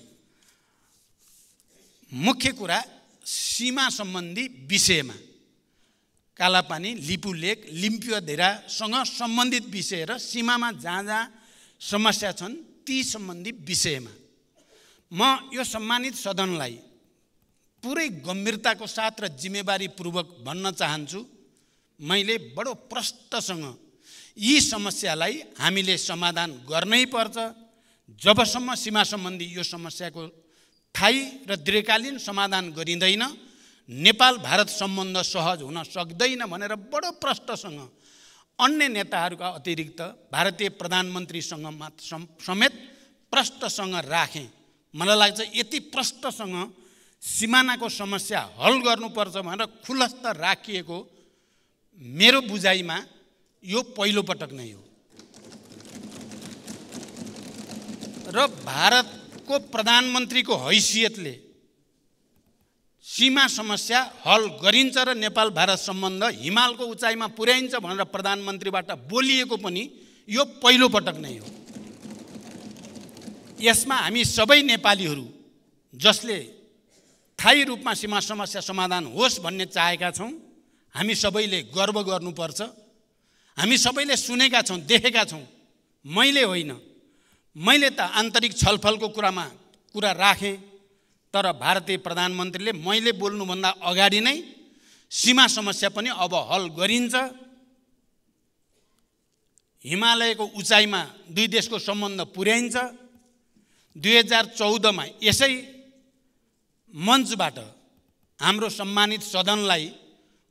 मुख्य कुरा सीमा सम्बन्धी विषयमा कालापानी, लिपु लेक, लिम्पियोधेरासँग सम्बन्धित विषय र सीमामा जहाँ जहाँ समस्या छन् ती सम्बन्धी विषयमा म यो सम्मानित सदनलाई पुरै गम्भीरताको साथ र जिम्मेवारीपूर्वक भन्न चाहन्छु, मैले बडो प्रष्टसँग यी समस्यालाई हामीले समाधान गर्नै पर्छ। जबसम्म सीमा सम्बन्धी यो समस्याको स्थायी र दीर्घकालीन समाधान गरिँदैन नेपाल भारत सम्बन्ध सहज हुन सक्दैन भनेर बडो प्रष्टसँग अन्य नेताहरूका अतिरिक्त भारतीय प्रधानमन्त्रीसँग समेत प्रष्टसँग राखेँ। मलाई लाग्छ यति प्रष्टसँग सिमानाको समस्या हल गर्नुपर्छ भनेर खुलस्त राखिएको मेरो बुझाइमा यो पहिलो पटक नै हो। र भारतको प्रधानमन्त्रीको हैसियतले सीमा समस्या हल गरिन्छ र नेपाल भारत सम्बन्ध हिमालको उचाइमा पुर्याइन्छ भनेर प्रधानमन्त्रीबाट बोलिएको पनि यो पहिलो पटक नै हो। यसमा हामी सबै नेपालीहरू जसले स्थायी रूपमा सीमा समस्या समाधान होस् भन्ने चाहेका छौँ, हामी सबैले गर्व गर्नुपर्छ। हामी सबैले सुनेका छौँ, देखेका छौँ। मैले होइन, मैले त आन्तरिक छलफलको कुरा राखेँ, तर भारतीय प्रधानमन्त्रीले मैले बोल्नुभन्दा अगाडि नै सीमा समस्या पनि अब हल गरिन्छ। हिमालयको उचाइमा दुई देशको सम्बन्ध पुर्याइन्छ। 2014 मा यसै मञ्चबाट हाम्रो सम्मानित सदनलाई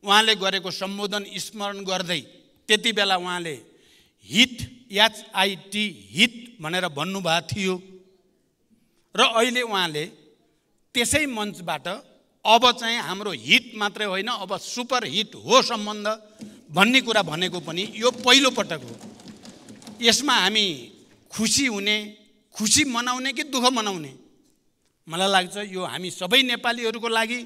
उहाँले गरेको सम्बोधन स्मरण गर्दै त्यति बेला उहाँले हित HIT हित भनेर भन्नुभएको थियो र अहिले उहाँले त्यसै मञ्चबाट अब चाहिँ हाम्रो हित मात्रै होइन, अब सुपर हिट हो सम्बन्ध भन्ने कुरा भनेको पनि यो पहिलो पटक हो। यसमा हामी खुसी हुने, खुसी मनाउने कि दुःख मनाउने? मलाई लाग्छ यो हामी सबै नेपालीहरूको लागि,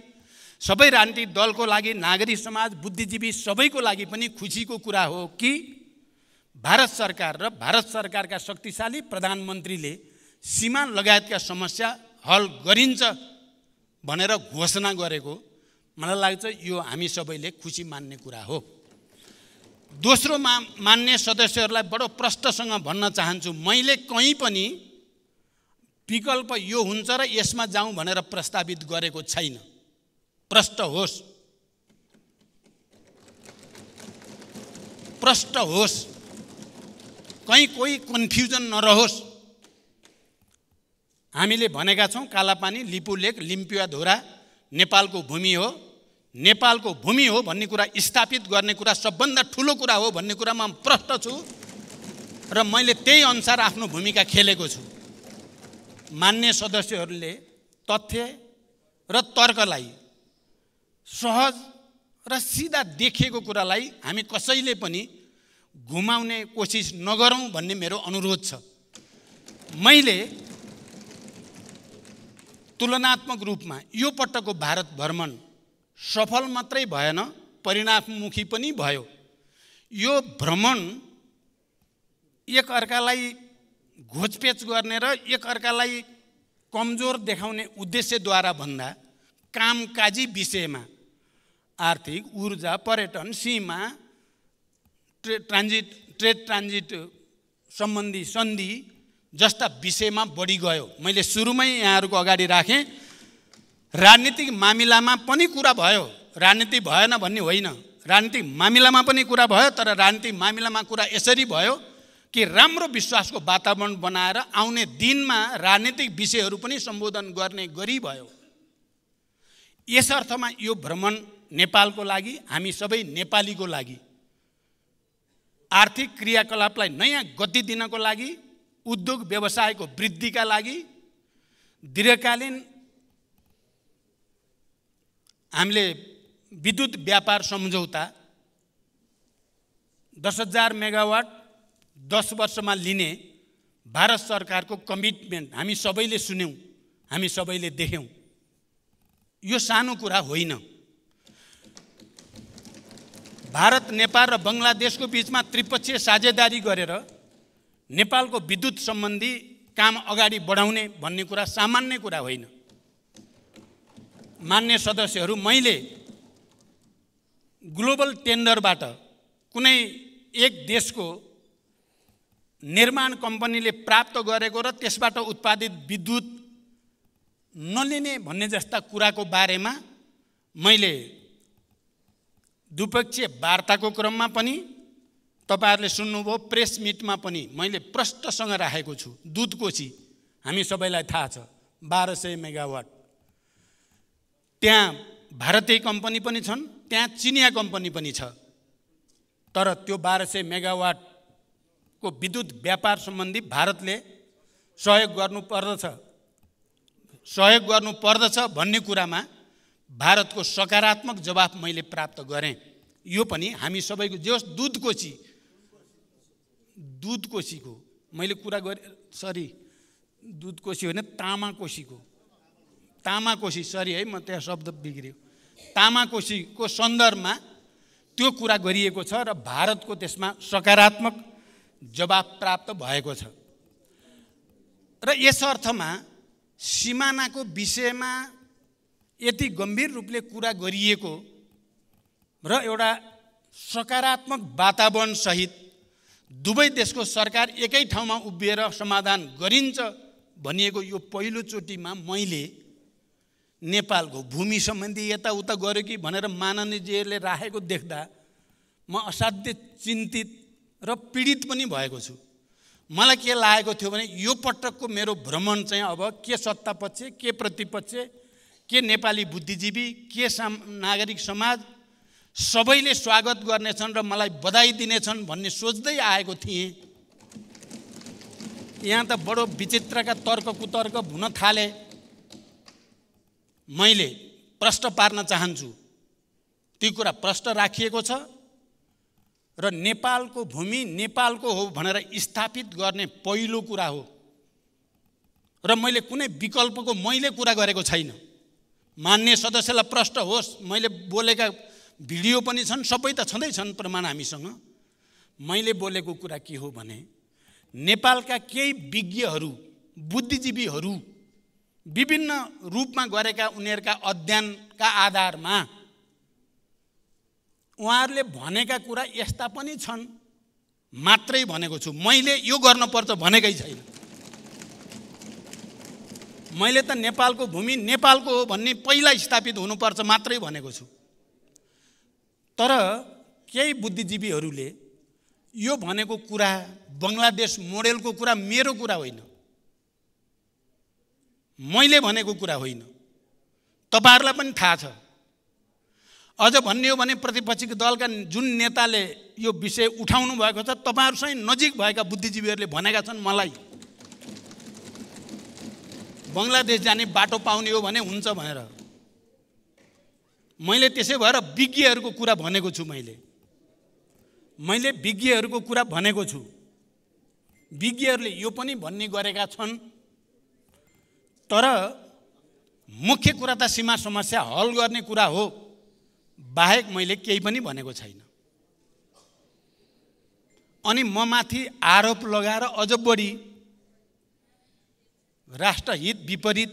सबै राजनीतिक दलको लागि, नागरिक समाज, बुद्धिजीवी सबैको लागि पनि खुसीको कुरा हो कि भारत सरकार र भारत सरकारका शक्तिशाली प्रधानमन्त्रीले सीमा लगायतका समस्या हल गरिन्छ भनेर घोषणा गरेको मलाई लाग्छ यो हामी सबैले खुसी मान्ने कुरा हो। दोस्रो मान्य सदस्यहरूलाई बडो प्रष्टसँग भन्न चाहन्छु, मैले कहीँ पनि विकल्प यो हुन्छ र यसमा जाउँ भनेर प्रस्तावित गरेको छैन। प्रष्ट होस्, प्रष्ट होस्, कहीँ कोही कन्फ्युजन नरहोस्। हामीले भनेका छौँ कालापानी, लिपुलेक, लिम्पियाधुरा नेपालको भूमि हो, नेपालको भूमि हो भन्ने कुरा स्थापित गर्ने कुरा सबभन्दा ठुलो कुरा हो भन्ने कुरामा प्रष्ट छु र मैले त्यही अनुसार आफ्नो भूमिका खेलेको छु। मान्य सदस्यहरूले तथ्य र तर्कलाई, सहज र सिधा देखिएको कुरालाई हामी कसैले पनि घुमाउने कोसिस नगरौँ भन्ने मेरो अनुरोध छ। मैले तुलनात्मक रूपमा यो पटकको भारत भ्रमण सफल मात्रै भएन, परिणाममुखी पनि भयो। यो भ्रमण एकअर्कालाई घोचपेच गर्ने र एकअर्कालाई कमजोर देखाउने उद्देश्यद्वारा भन्दा कामकाजी विषयमा, आर्थिक, ऊर्जा, पर्यटन, सीमा, ट्रेड ट्रान्जिट सम्बन्धी सन्धि जस्ता विषयमा बढी गयो। मैले सुरुमै यहाँहरूको अगाडि राखेँ, राजनीतिक मामिलामा पनि कुरा भयो, राजनीति भएन भन्ने होइन, राजनीतिक मामिलामा पनि कुरा भयो। तर राजनीतिक मामिलामा कुरा यसरी भयो कि राम्रो विश्वासको वातावरण बनाएर आउने दिनमा राजनीतिक विषयहरू पनि सम्बोधन गर्ने गरी भयो। यस अर्थमा यो भ्रमण नेपालको लागि, हामी सबै नेपालीको लागि, आर्थिक क्रियाकलापलाई नयाँ गति दिनको लागि, उद्योग व्यवसायको वृद्धिका लागि, दीर्घकालीन हामीले विद्युत व्यापार सम्झौता 10,000 मेगावाट 10 वर्षमा लिने भारत सरकारको कमिटमेन्ट हामी सबैले सुन्यौँ, हामी सबैले देख्यौँ। यो सानो कुरा होइन। भारत, नेपाल र बङ्गलादेशको बीचमा त्रिपक्षीय साझेदारी गरेर नेपालको विद्युत सम्बन्धी काम अगाडि बढाउने भन्ने कुरा सामान्य कुरा होइन। मान्य सदस्यहरू, मैले ग्लोबल टेन्डरबाट कुनै एक देशको निर्माण कम्पनीले प्राप्त गरेको र त्यसबाट उत्पादित विद्युत नलिने भन्ने जस्ता कुराको बारेमा मैले द्विपक्षीय वार्ताको क्रममा पनि, तपाईहरुले सुन्नुभयो प्रेस मिटमा पनि मैले प्रष्टसँग राखेको छु। दुधकोशी हामी सबैलाई थाहा छ 1200 मेगावाट, त्यहाँ भारतीय कम्पनी पनि छन्, त्यहाँ चिनिया कम्पनी पनि छ। तर त्यो 1200 मेगावाटको विद्युत व्यापार सम्बन्धी भारतले सहयोग गर्नुपर्दछ भन्ने कुरामा भारतको सकारात्मक जवाफ मैले प्राप्त गरेँ। यो पनि हामी सबैको जे होस् दुधकोशीको मैले कुरा गरेँ, सरी दुधकोशी होइन तामाकोशी सरी है, म त्यहाँ शब्द बिग्रियो, तामाकोशीको सन्दर्भमा त्यो कुरा गरिएको छ र भारतको त्यसमा सकारात्मक जवाफ प्राप्त भएको छ। र यस अर्थमा सिमानाको विषयमा यति गम्भीर रूपले कुरा गरिएको र एउटा सकारात्मक वातावरण सहित दुवै देशको सरकार एकै ठाउँमा उभिएर समाधान गरिन्छ भनिएको यो पहिलोचोटिमा मैले नेपालको भूमि सम्बन्धी यताउता गर्यो कि भनेर माननीयजीहरूले राखेको देख्दा म असाध्यै चिन्तित र पीडित पनि भएको छु। मलाई के लागेको थियो भने यो पटकको मेरो भ्रमण चाहिँ अब के सत्तापक्ष, के प्रतिपक्ष, के नेपाली बुद्धिजीवी, के नागरिक समाज सबैले स्वागत गर्नेछन् र मलाई बधाई दिनेछन् भन्ने सोच्दै आएको थिएँ। यहाँ त बडो विचित्रका तर्क कुतर्क हुन थाले। मैले प्रश्न पार्न चाहन्छु, ती कुरा प्रश्न राखिएको छ र नेपालको भूमि नेपालको हो भनेर स्थापित गर्ने पहिलो कुरा हो र मैले कुनै विकल्पको मैले कुरा गरेको छैन। मान्य सदस्यलाई प्रश्न होस्, मैले बोलेका भिडियो पनि छन्, सबै त छँदैछन् प्रमाण हामीसँग। मैले बोलेको कुरा के हो भने नेपालका केही विज्ञहरू, बुद्धिजीवीहरू विभिन्न रूपमा गरेका उनीहरूका अध्ययनका आधारमा उहाँहरूले भनेका कुरा यस्ता पनि छन् मात्रै भनेको छु। मैले यो गर्नुपर्छ भनेकै छैन। मैले त नेपालको भूमि नेपालको हो भन्ने पहिला स्थापित हुनुपर्छ मात्रै भनेको छु। तर केही बुद्धिजीवीहरूले यो भनेको कुरा बङ्गलादेश मोडेलको कुरा मेरो कुरा होइन, मैले भनेको कुरा होइन, तपाईहरुलाई पनि थाहा छ। अझ भन्ने हो भने प्रतिपक्षी दलका जुन नेताले यो विषय उठाउनु भएको छ तपाईहरुसँग नजिक भएका बुद्धिजीवीहरूले भनेका छन् मलाई बङ्गलादेश जाने बाटो पाउने हो भने हुन्छ भनेर। मैले त्यसै भएर विज्ञहरूको कुरा भनेको छु। मैले विज्ञहरूको कुरा भनेको छु। विज्ञहरूले यो पनि भन्ने गरेका छन्। तर मुख्य कुरा त सीमा समस्या हल गर्ने कुरा हो बाहेक मैले केही पनि भनेको छैन। अनि म माथि आरोप लगाएर अझ बढी राष्ट्रहित विपरीत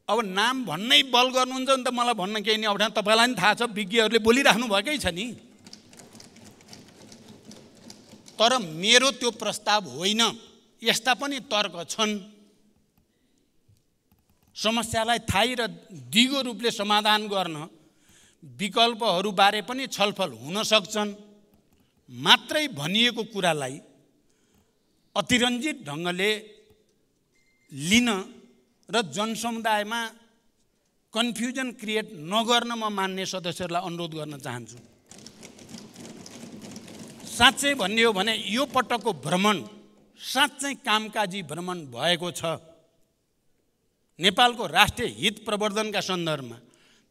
अब नाम भन्नै बल गर्नुहुन्छ नि त मलाई भन्न केही नि अप्ठ्यारो, तपाईलाई पनि थाहा छ, विज्ञहरूले बोलिराख्नु भएकै छ नि। तर मेरो त्यो प्रस्ताव होइन, यस्ता पनि तर्क छन्। समस्यालाई थाही र दिगो रूपले समाधान गर्न विकल्पहरूबारे पनि छलफल हुन सक्छन्। मात्रै भनिएको कुरालाई अतिरञ्जित ढङ्गले लिन र जनसमुदायमा कन्फ्युजन क्रिएट नगर्न म मान्य सदस्यहरूलाई अनुरोध गर्न चाहन्छु। साँच्चै भन्ने हो भने यो पटकको भ्रमण साँच्चै कामकाजी भ्रमण भएको छ। नेपालको राष्ट्रिय हित प्रवर्धनका सन्दर्भमा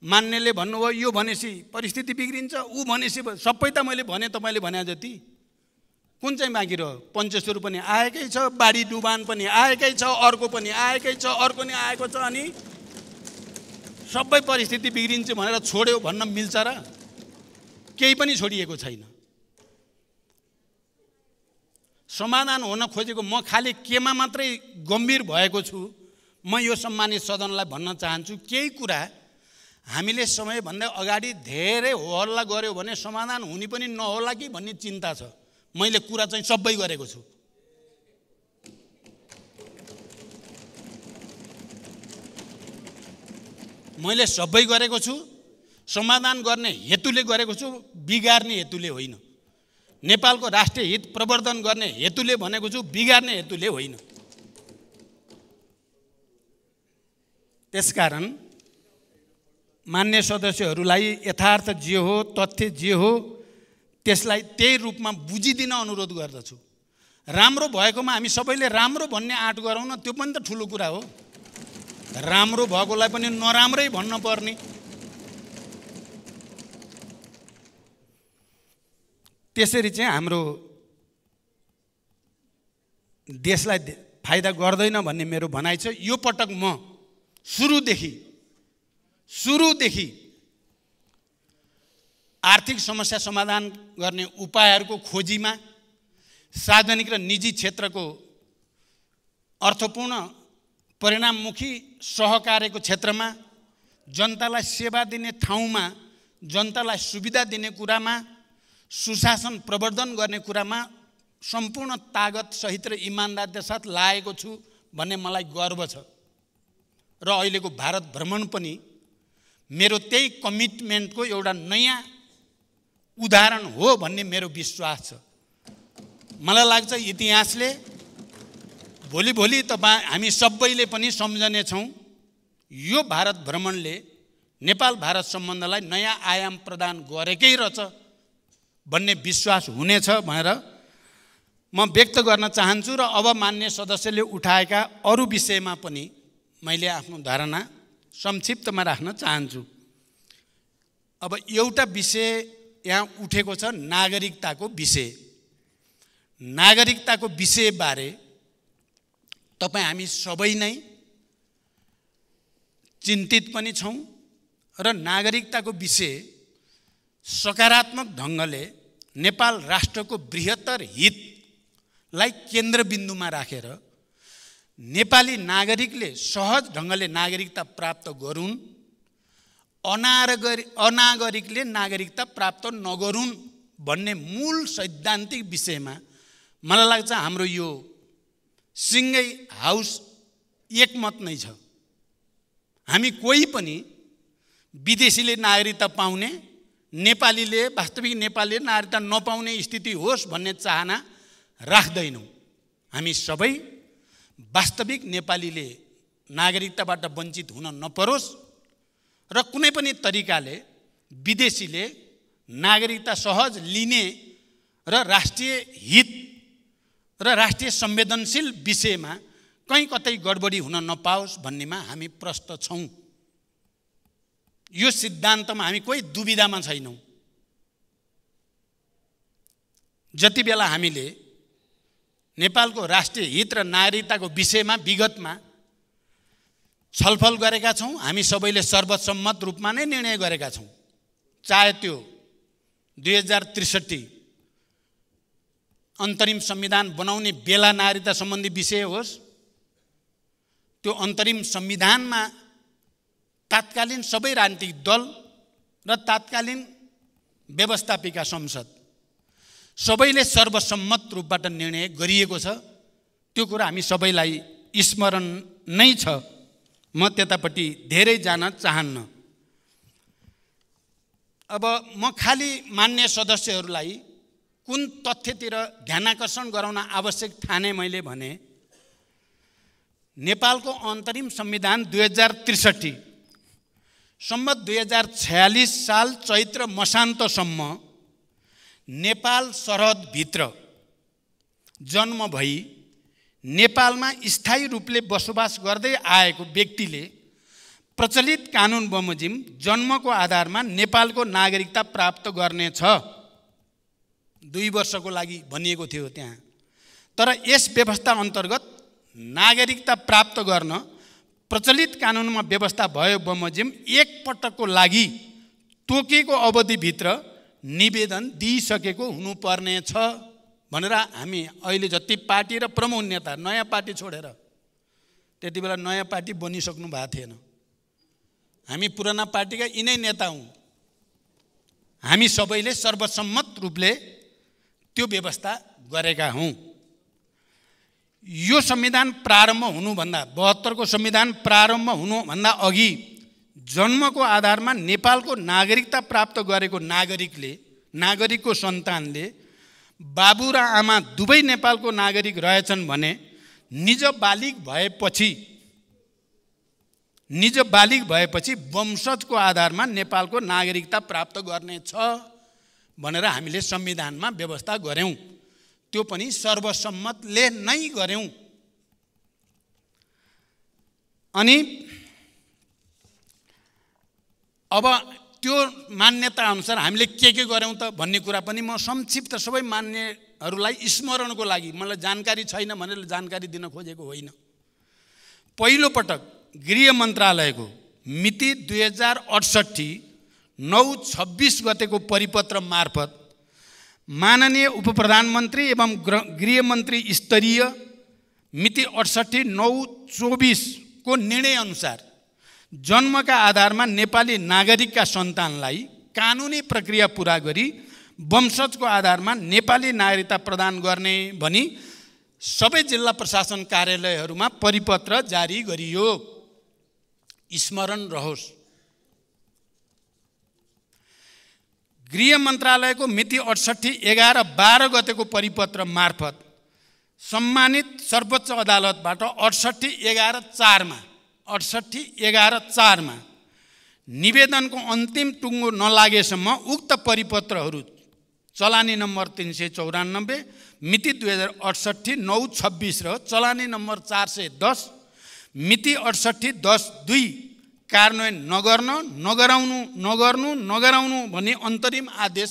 मान्यले भन्नुभयो यो भनेपछि परिस्थिति बिग्रिन्छ, ऊ भनेपछि सबै त मैले भने तपाईँले भने जति कुन चाहिँ बाँकी रह्यो? पञ्चेश्वर पनि आएकै छ, बाढी डुबान पनि आएकै छ, अर्को पनि आएकै छ, अर्को नि आएको छ। अनि सबै परिस्थिति बिग्रिन्छ भनेर छोड्यो भन्न मिल्छ र? केही पनि छोडिएको छैन। समाधान हुन खोजेको म खालि केमा मात्रै गम्भीर भएको छु। म यो सम्मानित सदनलाई भन्न चाहन्छु, केही कुरा हामीले समयभन्दा अगाडि धेरै होहल्ला गर्यो भने समाधान हुने पनि नहोला कि भन्ने चिन्ता छ। मैले कुरा चाहिँ सबै गरेको छु। मैले सबै गरेको छु। समाधान गर्ने हेतुले गरेको छु, बिगार्ने हेतुले होइन। नेपालको राष्ट्रिय हित प्रवर्धन गर्ने हेतुले भनेको छु, बिगार्ने हेतुले होइन। त्यसकारण मान्य सदस्यहरूलाई यथार्थ जे हो, तथ्य जे हो त्यसलाई त्यही रूपमा बुझिदिन अनुरोध गर्दछु। राम्रो भएकोमा हामी सबैले राम्रो भन्ने आँट गरौँ न, त्यो पनि त ठुलो कुरा हो। राम्रो भएकोलाई पनि नराम्रै भन्न पर्ने। त्यसरी चाहिँ हाम्रो देशलाई फाइदा गर्दैन भन्ने मेरो भनाइ छ। यो पटक म सुरुदेखि आर्थिक समस्या समाधान गर्ने उपायहरूको खोजीमा, सार्वजनिक र निजी क्षेत्रको अर्थपूर्ण परिणाममुखी सहकार्यको क्षेत्रमा, जनतालाई सेवा दिने ठाउँमा जनतालाई सुविधा दिने कुरामा, सुशासन प्रवर्धन गर्ने कुरामा सम्पूर्ण तागत सहित र इमानदारीका साथ लागेको छु भन्ने मलाई गर्व छ। र अहिलेको भारत भ्रमण पनि मेरो त्यही कमिटमेन्टको एउटा नयाँ उदाहरण हो भन्ने मेरो विश्वास छ। मलाई लाग्छ इतिहासले भोलि हामी सबैले पनि सम्झने छौँ, यो भारत भ्रमणले नेपाल भारत सम्बन्धलाई नयाँ आयाम प्रदान गरेकै रहेछ भन्ने विश्वास हुनेछ भनेर म व्यक्त गर्न चाहन्छु। र अब मान्य सदस्यले उठाएका अरू विषयमा पनि मैले आफ्नो धारणा संक्षिप्तमा राख्न चाहन्छु। अब एउटा विषय यहाँ उठेको छ, नागरिकताको विषय। नागरिकताको विषयबारे तपाईँ हामी सबै नै चिन्तित पनि छौँ र नागरिकताको विषय सकारात्मक ढङ्गले नेपाल राष्ट्रको बृहत्तर हितलाई केन्द्रबिन्दुमा राखेर नेपाली नागरिकले सहज ढङ्गले नागरिकता प्राप्त गरून्, अनागरिकले नागरिकता प्राप्त नगरून् भन्ने मूल सैद्धान्तिक विषयमा मलाई लाग्छ हाम्रो यो सिङ्गै हाउस एकमत नै छ। हामी कोही पनि विदेशीले नागरिकता पाउने, नेपालीले वास्तविक नेपालीले नागरिकता नपाउने स्थिति होस् भन्ने चाहना राख्दैनौँ। हामी सबै वास्तविक नेपालीले नागरिकताबाट वञ्चित हुन नपरोस् र कुनै पनि तरिकाले विदेशीले नागरिकता सहज लिने र राष्ट्रिय हित र राष्ट्रिय संवेदनशील विषयमा कहीँ कतै गडबडी हुन नपाओस् भन्नेमा हामी प्रस्त छौँ। यो सिद्धान्तमा हामी कोही दुविधामा छैनौँ। जति बेला हामीले नेपालको राष्ट्रिय हित र नागरिकताको विषयमा विगतमा छलफल गरेका छौँ, हामी सबैले सर्वसम्मत रूपमा नै निर्णय गरेका छौँ। चाहे त्यो 2063 अन्तरिम संविधान बनाउने बेला नागरिकता सम्बन्धी विषय होस्, त्यो अन्तरिम संविधानमा तात्कालीन सबै राजनीतिक दल र तात्कालीन व्यवस्थापिका संसद सबैले सर्वसम्मत रूपबाट निर्णय गरिएको छ। त्यो कुरा हामी सबैलाई स्मरण नै छ। म त्यतापट्टि धेरै जान चाहन्न। अब म खालि मान्य सदस्यहरूलाई कुन तथ्यतिर ध्यानाकर्षण गराउन आवश्यक ठाने मैले भने नेपालको अन्तरिम संविधान 2063 सम्मत 2046 साल चैत्र मसान्तसम्म नेपाल सरहदभित्र जन्म भई नेपालमा स्थायी रूपले बसोबास गर्दै आएको व्यक्तिले प्रचलित कानुन बमोजिम जन्मको आधारमा नेपालको नागरिकता प्राप्त गर्नेछ। 2 वर्षको लागि भनिएको थियो त्यहाँ। तर यस व्यवस्था अन्तर्गत नागरिकता प्राप्त गर्न प्रचलित कानुनमा व्यवस्था भयो बमोजिम एक पटकको लागि तोकेको अवधिभित्र निवेदन दिइसकेको हुनुपर्ने छ भनेर हामी अहिले जति पार्टी र प्रमुख नेता नयाँ पार्टी छोडेर, त्यति बेला नयाँ पार्टी बनिसक्नु भएको थिएन, हामी पुराना पार्टीका यिनै नेता हौँ, हामी सबैले सर्वसम्मत रूपले त्यो व्यवस्था गरेका हौँ। यो संविधान प्रारम्भ हुनुभन्दा 72 को संविधान प्रारम्भ हुनुभन्दा अघि जन्मको आधारमा नेपालको नागरिकता प्राप्त गरेको नागरिकको सन्तानले बाबु र आमा दुवै नेपालको नागरिक रहेछन् भने निज बालिग भएपछि निज बालिग भएपछि वंशजको आधारमा नेपालको नागरिकता प्राप्त गर्नेछ भनेर हामीले संविधानमा व्यवस्था गर्यौं। त्यो पनि सर्वसम्मतले नै गर्यौं। अनि अब त्यो मान्यता अनुसार हामीले के गर्यौं त भन्ने कुरा पनि म संक्षिप्त सबै मान्नेहरूलाई स्मरणको लागि, मलाई जानकारी छैन भनेर जानकारी दिन खोजेको होइन। पहिलो पटक गृह मन्त्रालयको मिति 2068/9/26 गतेको परिपत्र मार्फत माननीय उपप्रधानमन्त्री एवं गृहमन्त्री स्तरीय मिति 68/9/24 को निर्णय अनुसार जन्मका आधारमा नेपाली नागरिकका सन्तानलाई कानुनी प्रक्रिया पूरा गरी वंशजको आधारमा नेपाली नागरिकता प्रदान गर्ने भनी सबै जिल्ला प्रशासन कार्यालयहरूमा परिपत्र जारी गरियो। स्मरण रहोस्। गृह मन्त्रालयको मिति 68/11/12 गतेको परिपत्र मार्फत सम्मानित सर्वोच्च अदालतबाट 68/11/4 मा निवेदनको अन्तिम टुङ्गो नलागेसम्म उक्त परिपत्रहरू चलानी नम्बर 394 मिति 2068/9/26 र चलानी नम्बर 410 मिति 68/10/2 कार्यान्वयन नगराउनु भनी अन्तरिम आदेश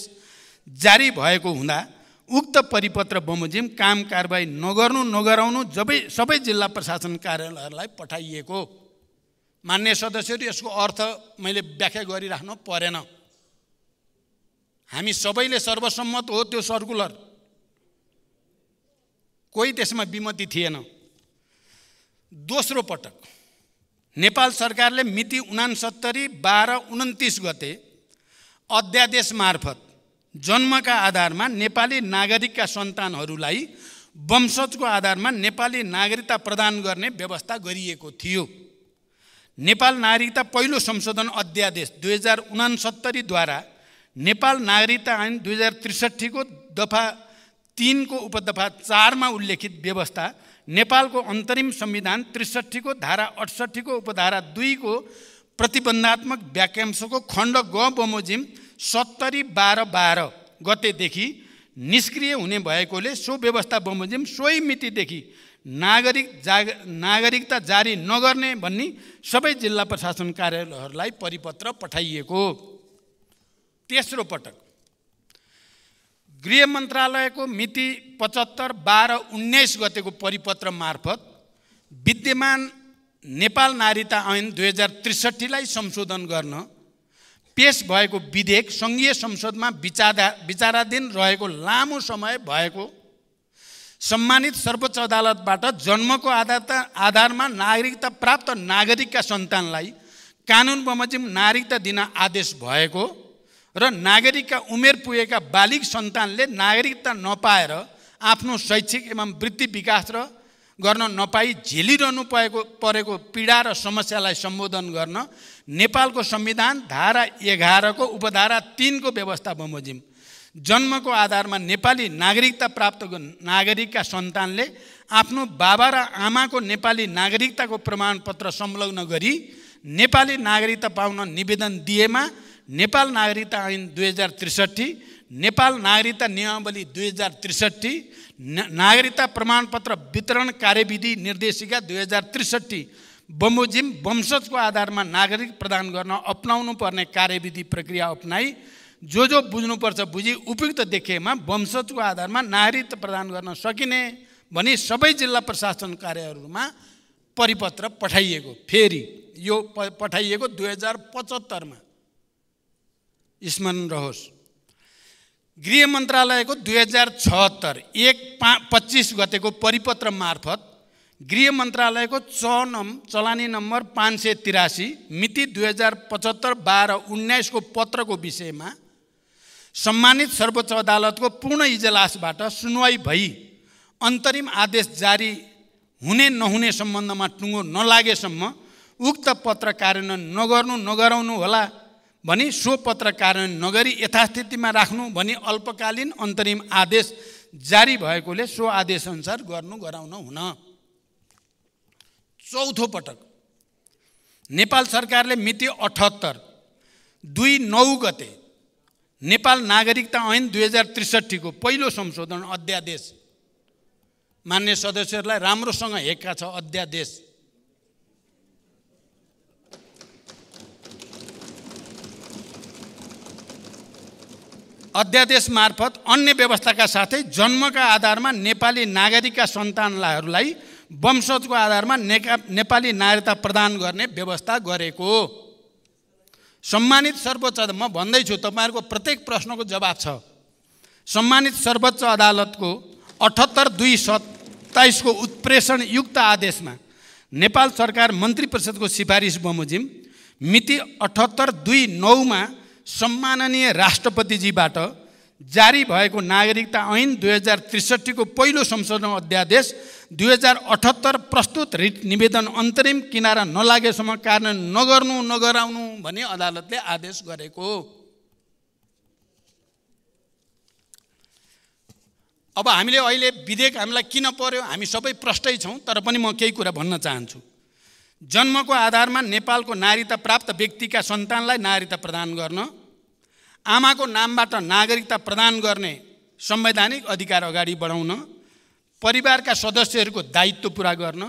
जारी भएको हुँदा उक्त परिपत्र बमोजिम काम कारबाही नगराउनु सबै जिल्ला प्रशासन कार्यालयहरूलाई पठाइएको। मान्य सदस्यहरू, यसको अर्थ मैले व्याख्या गरिराख्नु परेन। हामी सबैले सर्वसम्मत हो त्यो सर्कुलर, कोही त्यसमा विमति थिएन। दोस्रो पटक नेपाल सरकारले मिति 69/12/29 गते अध्यादेश मार्फत जन्मका आधारमा नेपाली नागरिकका सन्तानहरूलाई वंशजको आधारमा नेपाली नागरिकता प्रदान गर्ने व्यवस्था गरिएको थियो। नेपाल नागरिकता पहिलो संशोधन अध्यादेश 2069 द्वारा नेपाल नागरिकता ऐन 2063 को दफा 3 को उपदफा 4 मा उल्लेखित व्यवस्था नेपालको अन्तरिम संविधान 63 को धारा 68 को उपधारा 2 को प्रतिबन्धात्मक वाक्यांशको खण्ड ग बमोजिम 70/12/12 गतेदेखि निष्क्रिय हुने भएकोले सो व्यवस्था बमोजिम सोही मितिदेखि नागरिकता जारी नगर्ने भन्ने सबै जिल्ला प्रशासन कार्यालयहरूलाई परिपत्र पठाइएको। तेस्रो पटक गृह मन्त्रालयको मिति 75/12/19 गतेको परिपत्र मार्फत विद्यमान नेपाल नागरिकता ऐन 2063 लाई संशोधन गर्न पेश भएको विधेयक संघीय संसदमा विचाराधीन रहेको लामो समय भएको सम्मानित सर्वोच्च अदालतबाट जन्मको आधारमा नागरिकता प्राप्त नागरिकका सन्तानलाई कानुन बमोजिम नागरिकता दिन आदेश भएको र नागरिकका उमेर पुगेका बालिग सन्तानले नागरिकता नपाएर आफ्नो शैक्षिक एवं वृत्ति विकास गर्न नपाई झेलिरहनु परेको पीडा र समस्यालाई सम्बोधन गर्न नेपालको संविधान धारा 11 को उपधारा 3 को व्यवस्था बमोजिम जन्मको आधारमा नेपाली नागरिकता प्राप्त नागरिकका सन्तानले आफ्नो बाबा र आमाको नेपाली नागरिकताको प्रमाणपत्र संलग्न गरी नेपाली नागरिकता पाउन निवेदन दिएमा नेपाल नागरिकता ऐन 2063, नेपाल नागरिकता नियमावली 2063, नागरिकता प्रमाणपत्र वितरण कार्यविधि निर्देशिका 2063 बमोजिम वंशजको आधारमा नागरिक प्रदान गर्न अपनाउनु पर्ने कार्यविधि प्रक्रिया अपनाई जो बुझ्नुपर्छ बुझी उपयुक्त देखिएमा वंशजको आधारमा नागरिकता प्रदान गर्न सकिने भनी सबै जिल्ला प्रशासन कार्यालयहरूमा परिपत्र पठाइएको। फेरि यो पठाइएको 2075 मा। स्मरण रहोस्। गृह मन्त्रालयको 2076/1/25 गतेको परिपत्र मार्फत गृह मन्त्रालयको चलानी नम्बर 583 मिति 2075/12/19 को पत्रको विषयमा सम्मानित सर्वोच्च अदालतको पूर्ण इजलासबाट सुनवाई भई अन्तरिम आदेश जारी हुने नहुने सम्बन्धमा टुङ्गो नलागेसम्म उक्त पत्र कार्यान्वयन नगराउनु होला भनी सो पत्र कार्यान्वयन नगरी यथास्थितिमा राख्नु भनी अल्पकालीन अन्तरिम आदेश जारी भएकोले सो आदेश अनुसार गराउन हुन। चौथो पटक नेपाल सरकारले मिति 78/2/9 गते नेपाल नागरिकता ऐन 2063 को पहिलो संशोधन अध्यादेश, मान्य सदस्यहरूलाई राम्रोसँग हेक्का छ अध्यादेश, अध्यादेश मार्फत अन्य व्यवस्थाका साथै जन्मका आधारमा नेपाली नागरिकका सन्तानहरूलाई वंशजको आधारमा नेपाली नागरिकता प्रदान गर्ने व्यवस्था गरेको। सम्मानित सर्वोच्च अदालत, म भन्दैछु तपाईहरुको प्रत्येक प्रश्नको जवाब छ। सम्मानित सर्वोच्च अदालतको 78/2/27 को उत्प्रेषण युक्त आदेशमा नेपाल सरकार मन्त्री परिषदको सिफारिस बमोजिम मिति 78/2/9 मा सम्माननीय राष्ट्रपतिजीबाट जारी भएको नागरिकता ऐन 2063 को पहिलो संशोधन अध्यादेश 2078 प्रस्तुत रिट निवेदन अन्तरिम किनारा नलागेसम्म कार्यान्वयन नगराउनु भनी अदालतले आदेश गरेको। अब हामीले अहिले विधेयक हामीलाई किन पर्यो, हामी सबै प्रष्टै छौं, तर पनि म केही कुरा भन्न चाहन्छु। जन्मको आधारमा नेपालको नागरिकता प्राप्त व्यक्तिका सन्तानलाई नागरिकता प्रदान गर्न, आमाको नामबाट नागरिकता प्रदान गर्ने संवैधानिक अधिकार अगाडि बढाउन, परिवारका सदस्यहरूको दायित्व पूरा गर्न,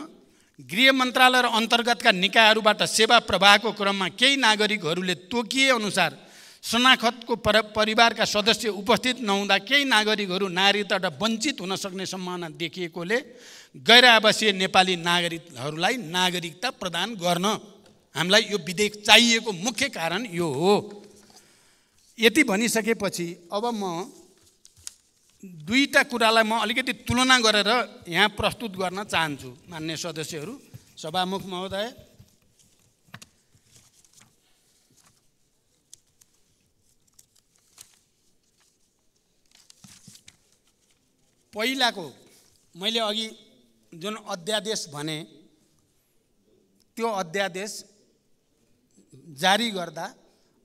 गृह मन्त्रालय र अन्तर्गतका निकायहरूबाट सेवा प्रवाहको क्रममा केही नागरिकहरूले तोकिए अनुसार शनाखतको परिवारका सदस्य उपस्थित नहुँदा केही नागरिकहरू नागरिकताबाट वञ्चित हुन सक्ने सम्भावना देखिएकोले गैर आवासीय नेपाली नागरिकहरूलाई नागरिकता प्रदान गर्न हामीलाई यो विधेयक चाहिएको मुख्य कारण यो हो। यति भनिसकेपछि अब म दुईटा कुरालाई म अलिकति तुलना गरेर यहाँ प्रस्तुत गर्न चाहन्छु। मान्य सदस्यहरू, सभामुख महोदय, पहिलाको मैले अघि जुन अध्यादेश भने त्यो अध्यादेश जारी गर्दा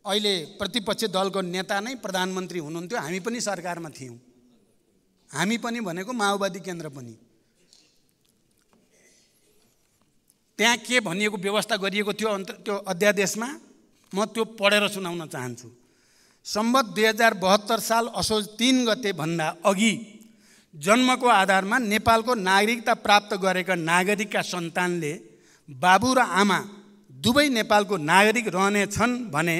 अहिले प्रतिपक्ष दलको नेता नै प्रधानमन्त्री हुनुहुन्थ्यो, हामी पनि सरकारमा थियौं। हामी पनि भनेको माओवादी केन्द्र पनि। त्यहाँ के भनिएको व्यवस्था गरिएको थियो त्यो अध्यादेशमा, म त्यो पढेर सुनाउन चाहन्छु। सम्वत 2072 साल असोज 3 गते भन्दा अघि जन्मको आधारमा नेपालको नागरिकता प्राप्त गरेका नागरिकका सन्तानले बाबु र आमा दुवै नेपालको नागरिक रहनेछन् भने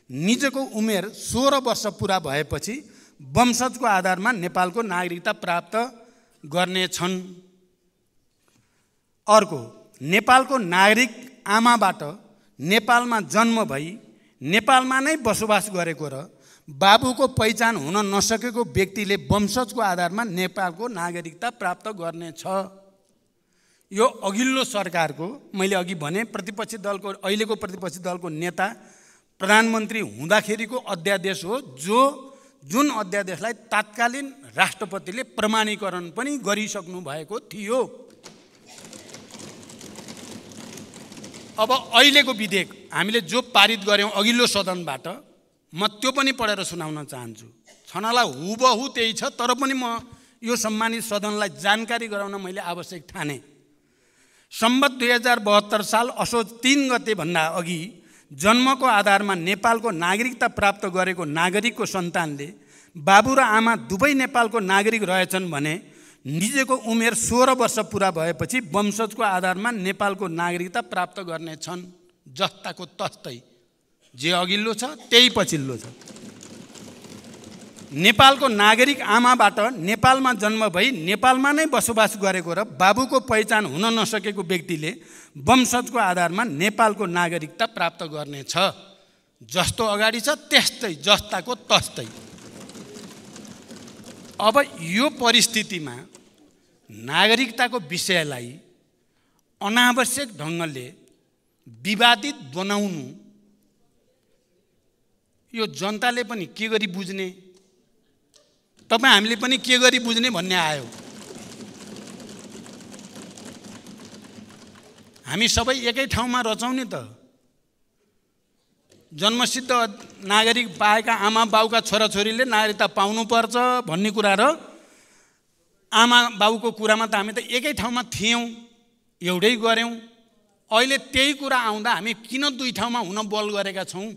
निजको उमेर 16 वर्ष पुरा भएपछि वंशजको आधारमा नेपालको नागरिकता प्राप्त गर्नेछन्। अर्को, नेपालको नागरिक आमाबाट नेपालमा जन्म भई नेपालमा नै बसोबास गरेको र बाबुको पहिचान हुन नसकेको व्यक्तिले वंशजको आधारमा नेपालको नागरिकता प्राप्त गर्नेछ। यो अघिल्लो सरकारको, मैले अघि भने प्रतिपक्षी दलको, अहिलेको प्रतिपक्षी दलको नेता प्रधानमन्त्री हुँदाखेरिको अध्यादेश हो, जुन अध्यादेशलाई तत्कालीन राष्ट्रपतिले प्रमाणीकरण पनि गरिसक्नु भएको थियो। अब अहिलेको विधेयक हामीले जो पारित गर्यौं अघिल्लो सदनबाट, म त्यो पनि पढेर सुनाउन चाहन्छु। छनाला हुबहु त्यही छ, तर पनि म यो सम्मानित सदनलाई जानकारी गराउन मैले आवश्यक ठाने। सम्वत 2072 साल असोज 3 गते भन्दा अघि जन्मको आधारमा नेपालको नागरिकता प्राप्त गरेको नागरिकको सन्तानले बाबु र आमा दुवै नेपालको नागरिक रहेछन् भने निजको उमेर 16 वर्ष पुरा भएपछि वंशजको आधारमा नेपालको नागरिकता प्राप्त गर्नेछन्। जस्ताको तस्तै जे अघिल्लो छ त्यही पछिल्लो छ। नेपालको नागरिक आमाबाट नेपालमा जन्म भई नेपालमा नै बसोबास गरेको र बाबुको पहिचान हुन नसकेको व्यक्तिले वंशजको आधारमा नेपालको नागरिकता प्राप्त गर्नेछ। जस्तो अगाडि छ त्यस्तै, जस्ताको तस्तै। अब यो परिस्थितिमा नागरिकताको विषयलाई अनावश्यक ढङ्गले विवादित बनाउनु यो जनताले पनि के गरी बुझ्ने, तपाईँ हामीले पनि के गरी बुझ्ने भन्ने आयो। हामी सबै एकै ठाउँमा रचौँ नि त। जन्मसिद्ध नागरिक पाएका आमा बाउका छोराछोरीले नागरिकता पाउनुपर्छ भन्ने कुरा र आमा बाउको कुरामा त हामी त एकै ठाउँमा थियौँ, एउटै गऱ्यौँ। अहिले त्यही कुरा आउँदा हामी किन दुई ठाउँमा हुन बल गरेका छौँ?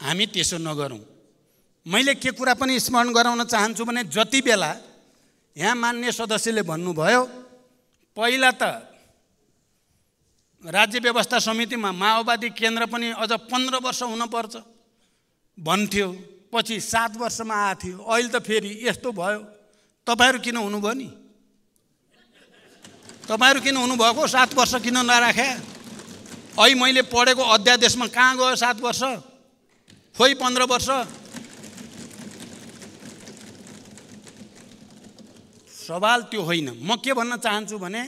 हामी त्यसो नगरौँ। मैले के कुरा पनि स्मरण गराउन चाहन्छु भने जति बेला यहाँ मान्य सदस्यले भन्नुभयो पहिला त राज्य व्यवस्था समितिमा माओवादी केन्द्र पनि अझ 15 वर्ष हुनुपर्छ भन्थ्यो, पछि 7 वर्षमा आएको थियो, अहिले त फेरि यस्तो भयो। तपाईहरु किन हुनुभयो नि? तपाईहरु किन हुनुभएको? 7 वर्ष किन नराखे? अहिले मैले पढेको अध्यादेशमा कहाँ गयो 7 वर्ष? खोइ 15 वर्ष। सवाल त्यो होइन। म के भन्न चाहन्छु भने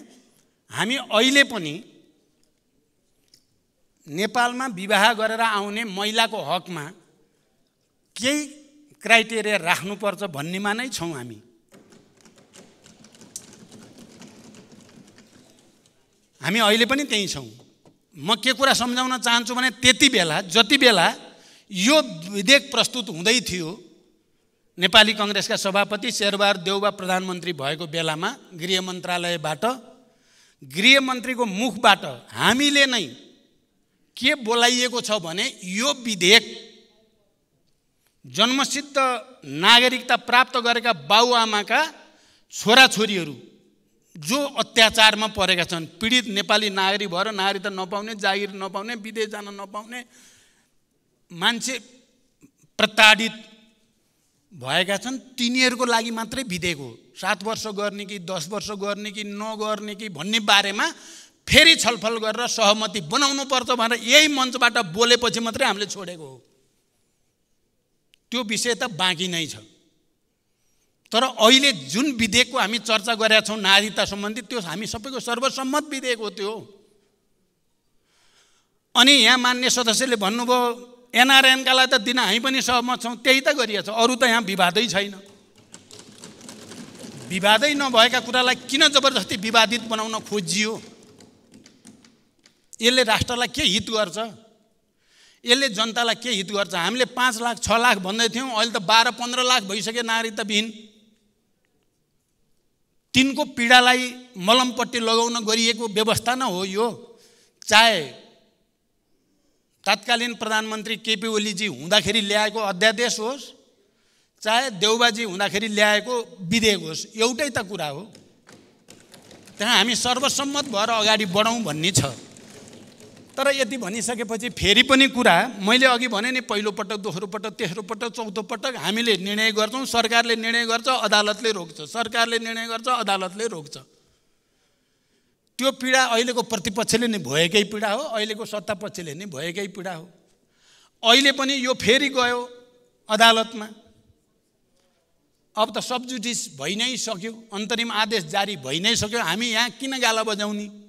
हामी अहिले पनि नेपालमा विवाह गरेर आउने महिलाको हकमा केही क्राइटेरिया राख्नुपर्छ भन्नेमा नै छौँ हामी। हामी अहिले पनि त्यही छौँ। म के कुरा सम्झाउन चाहन्छु भने त्यति बेला जति बेला यो विधेयक प्रस्तुत हुँदै थियो, नेपाली कांग्रेसका सभापति शेरबहादुर देउवा प्रधानमन्त्री भएको बेलामा गृह मन्त्रालयबाट गृहमन्त्रीको मुखबाट हामीले नै के बोलाइएको छ भने यो विधेयक जन्मसिद्ध नागरिकता प्राप्त गरेका बाउआमाका छोराछोरीहरू जो अत्याचारमा परेका छन्, पीडित नेपाली नागरिक भएर नागरिकता नपाउने, जागिर नपाउने, विदेश जान नपाउने मान्छे प्रताडित भएका छन्, तिनीहरूको लागि मात्रै विधेयक हो। 7 वर्ष गर्ने कि 10 वर्ष गर्ने कि नगर्ने कि भन्ने बारेमा फेरि छलफल गरेर सहमति बनाउनु पर्छ भनेर यही मञ्चबाट बोलेपछि मात्रै हामीले छोडेको हो। त्यो विषय त बाँकी नै छ। तर अहिले जुन विधेयकको हामी चर्चा गरेका छौँ नागरिकता सम्बन्धी, त्यो हामी सबैको सर्वसम्मत विधेयक हो त्यो। अनि यहाँ मान्य सदस्यले भन्नुभयो एनआरएनका लागि त दिन हामी पनि सहमत छौँ, त्यही त गरिएको छ, अरू त यहाँ विवादै छैन। विवादै नभएका कुरालाई किन जबरजस्ती विवादित बनाउन खोजियो? यसले राष्ट्रलाई के हित गर्छ? यसले जनतालाई के हित गर्छ? हामीले 5 लाख 6 लाख भन्दै थियौँ, अहिले त 12-15 लाख भइसक्यो नागरिकताविहीन। तिनको पीडालाई मलमपट्टि लगाउन गरिएको व्यवस्था न हो यो। चाहे तत्कालीन प्रधानमन्त्री केपी ओलीजी हुँदाखेरि ल्याएको अध्यादेश होस्, चाहे देउबाजी हुँदाखेरि ल्याएको विधेयक होस्, एउटै त कुरा हो। त्यहाँ हामी सर्वसम्मत भएर अगाडि बढौँ भन्ने छ। तर यति भनिसकेपछि फेरि पनि कुरा मैले अघि भने नि, पहिलो पटक, दोस्रो पटक, तेस्रो पटक, चौथो पटक हामीले निर्णय गर्छौँ, सरकारले निर्णय गर्छ, अदालतले रोक्छ, सरकारले निर्णय गर्छ, अदालतले रोक्छ। त्यो पीडा अहिलेको प्रतिपक्षले नै भएकै पीडा हो, अहिलेको सत्तापक्षले नै भएकै पीडा हो। अहिले पनि यो फेरि गयो अदालतमा। अब त सब जुडिस भइ नै सक्यो, अन्तरिम आदेश जारी भइ नै सक्यो, हामी यहाँ किन गाला बजाउने?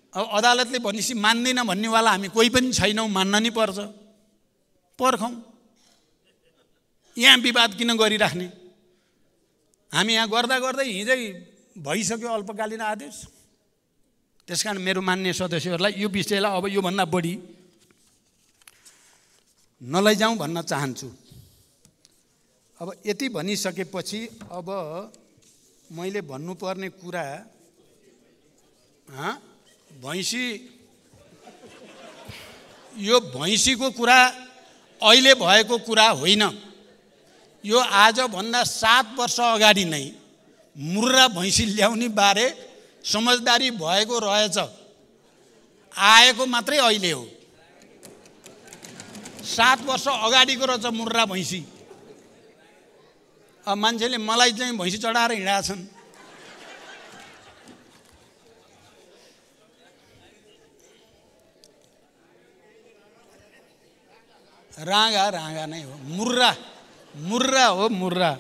अब अदालतले भनेपछि मान्दैन भन्नेवाला हामी कोही पनि छैनौँ, मान्न नै पर्छ। पर्खौँ, यहाँ विवाद किन गरिराख्ने? हामी यहाँ गर्दा गर्दै हिजै भइसक्यो अल्पकालीन आदेश। त्यसकारण मेरो मान्य सदस्यहरूलाई यो विषयलाई अब योभन्दा बढी नलैजाउँ भन्न चाहन्छु। अब यति भनिसकेपछि अब मैले भन्नुपर्ने कुरा, भैँसी, यो भैँसीको कुरा अहिले भएको कुरा होइन। यो आजभन्दा 7 वर्ष अगाडि नै मुर्रा भैँसी ल्याउने बारे समझदारी भएको रहेछ, आएको मात्रै अहिले हो। 7 वर्ष अगाडिको रहेछ मुर्रा भैँसी। अब मान्छेले मलाई चाहिँ भैँसी चढाएर हिँडेका छन्। राँगा नै हो, मुर्रा हो, मुर्रा।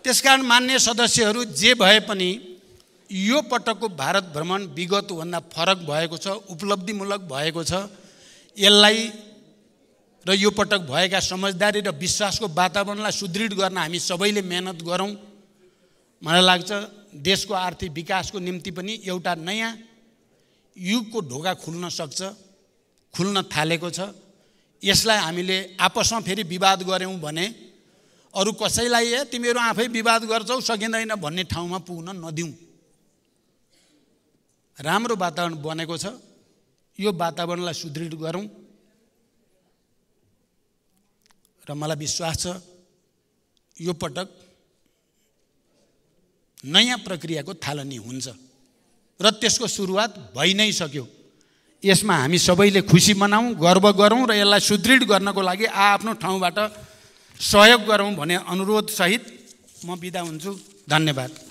त्यसकारण मान्य सदस्यहरू जे भए पनि यो पटकको भारत भ्रमण विगतभन्दा फरक भएको छ, उपलब्धिमूलक भएको छ। यसलाई र यो पटक भएका समझदारी र विश्वासको वातावरणलाई सुदृढ गर्न हामी सबैले मेहनत गरौँ। मलाई लाग्छ देशको आर्थिक विकासको निम्ति पनि एउटा नयाँ युगको ढोका खुल्न सक्छ, खुल्न थालेको छ। यसलाई हामीले आपसमा फेरि विवाद गऱ्यौँ भने अरू कसैलाई तिमीहरू आफै विवाद गर्छौ सकिँदैन भन्ने ठाउँमा पुग्न नदिउँ। राम्रो वातावरण बनेको छ, यो वातावरणलाई सुदृढ गरौँ र मलाई विश्वास छ यो पटक नयाँ प्रक्रियाको थालनी हुन्छ र त्यसको सुरुवात भइ नै सक्यो। यसमा हामी सबैले खुसी मनाऊँ, गर्व गरौँ र यसलाई सुदृढ गर्नको लागि आफ्नो ठाउँबाट सहयोग गरौँ भन्ने अनुरोध सहित म बिदा हुन्छु। धन्यवाद।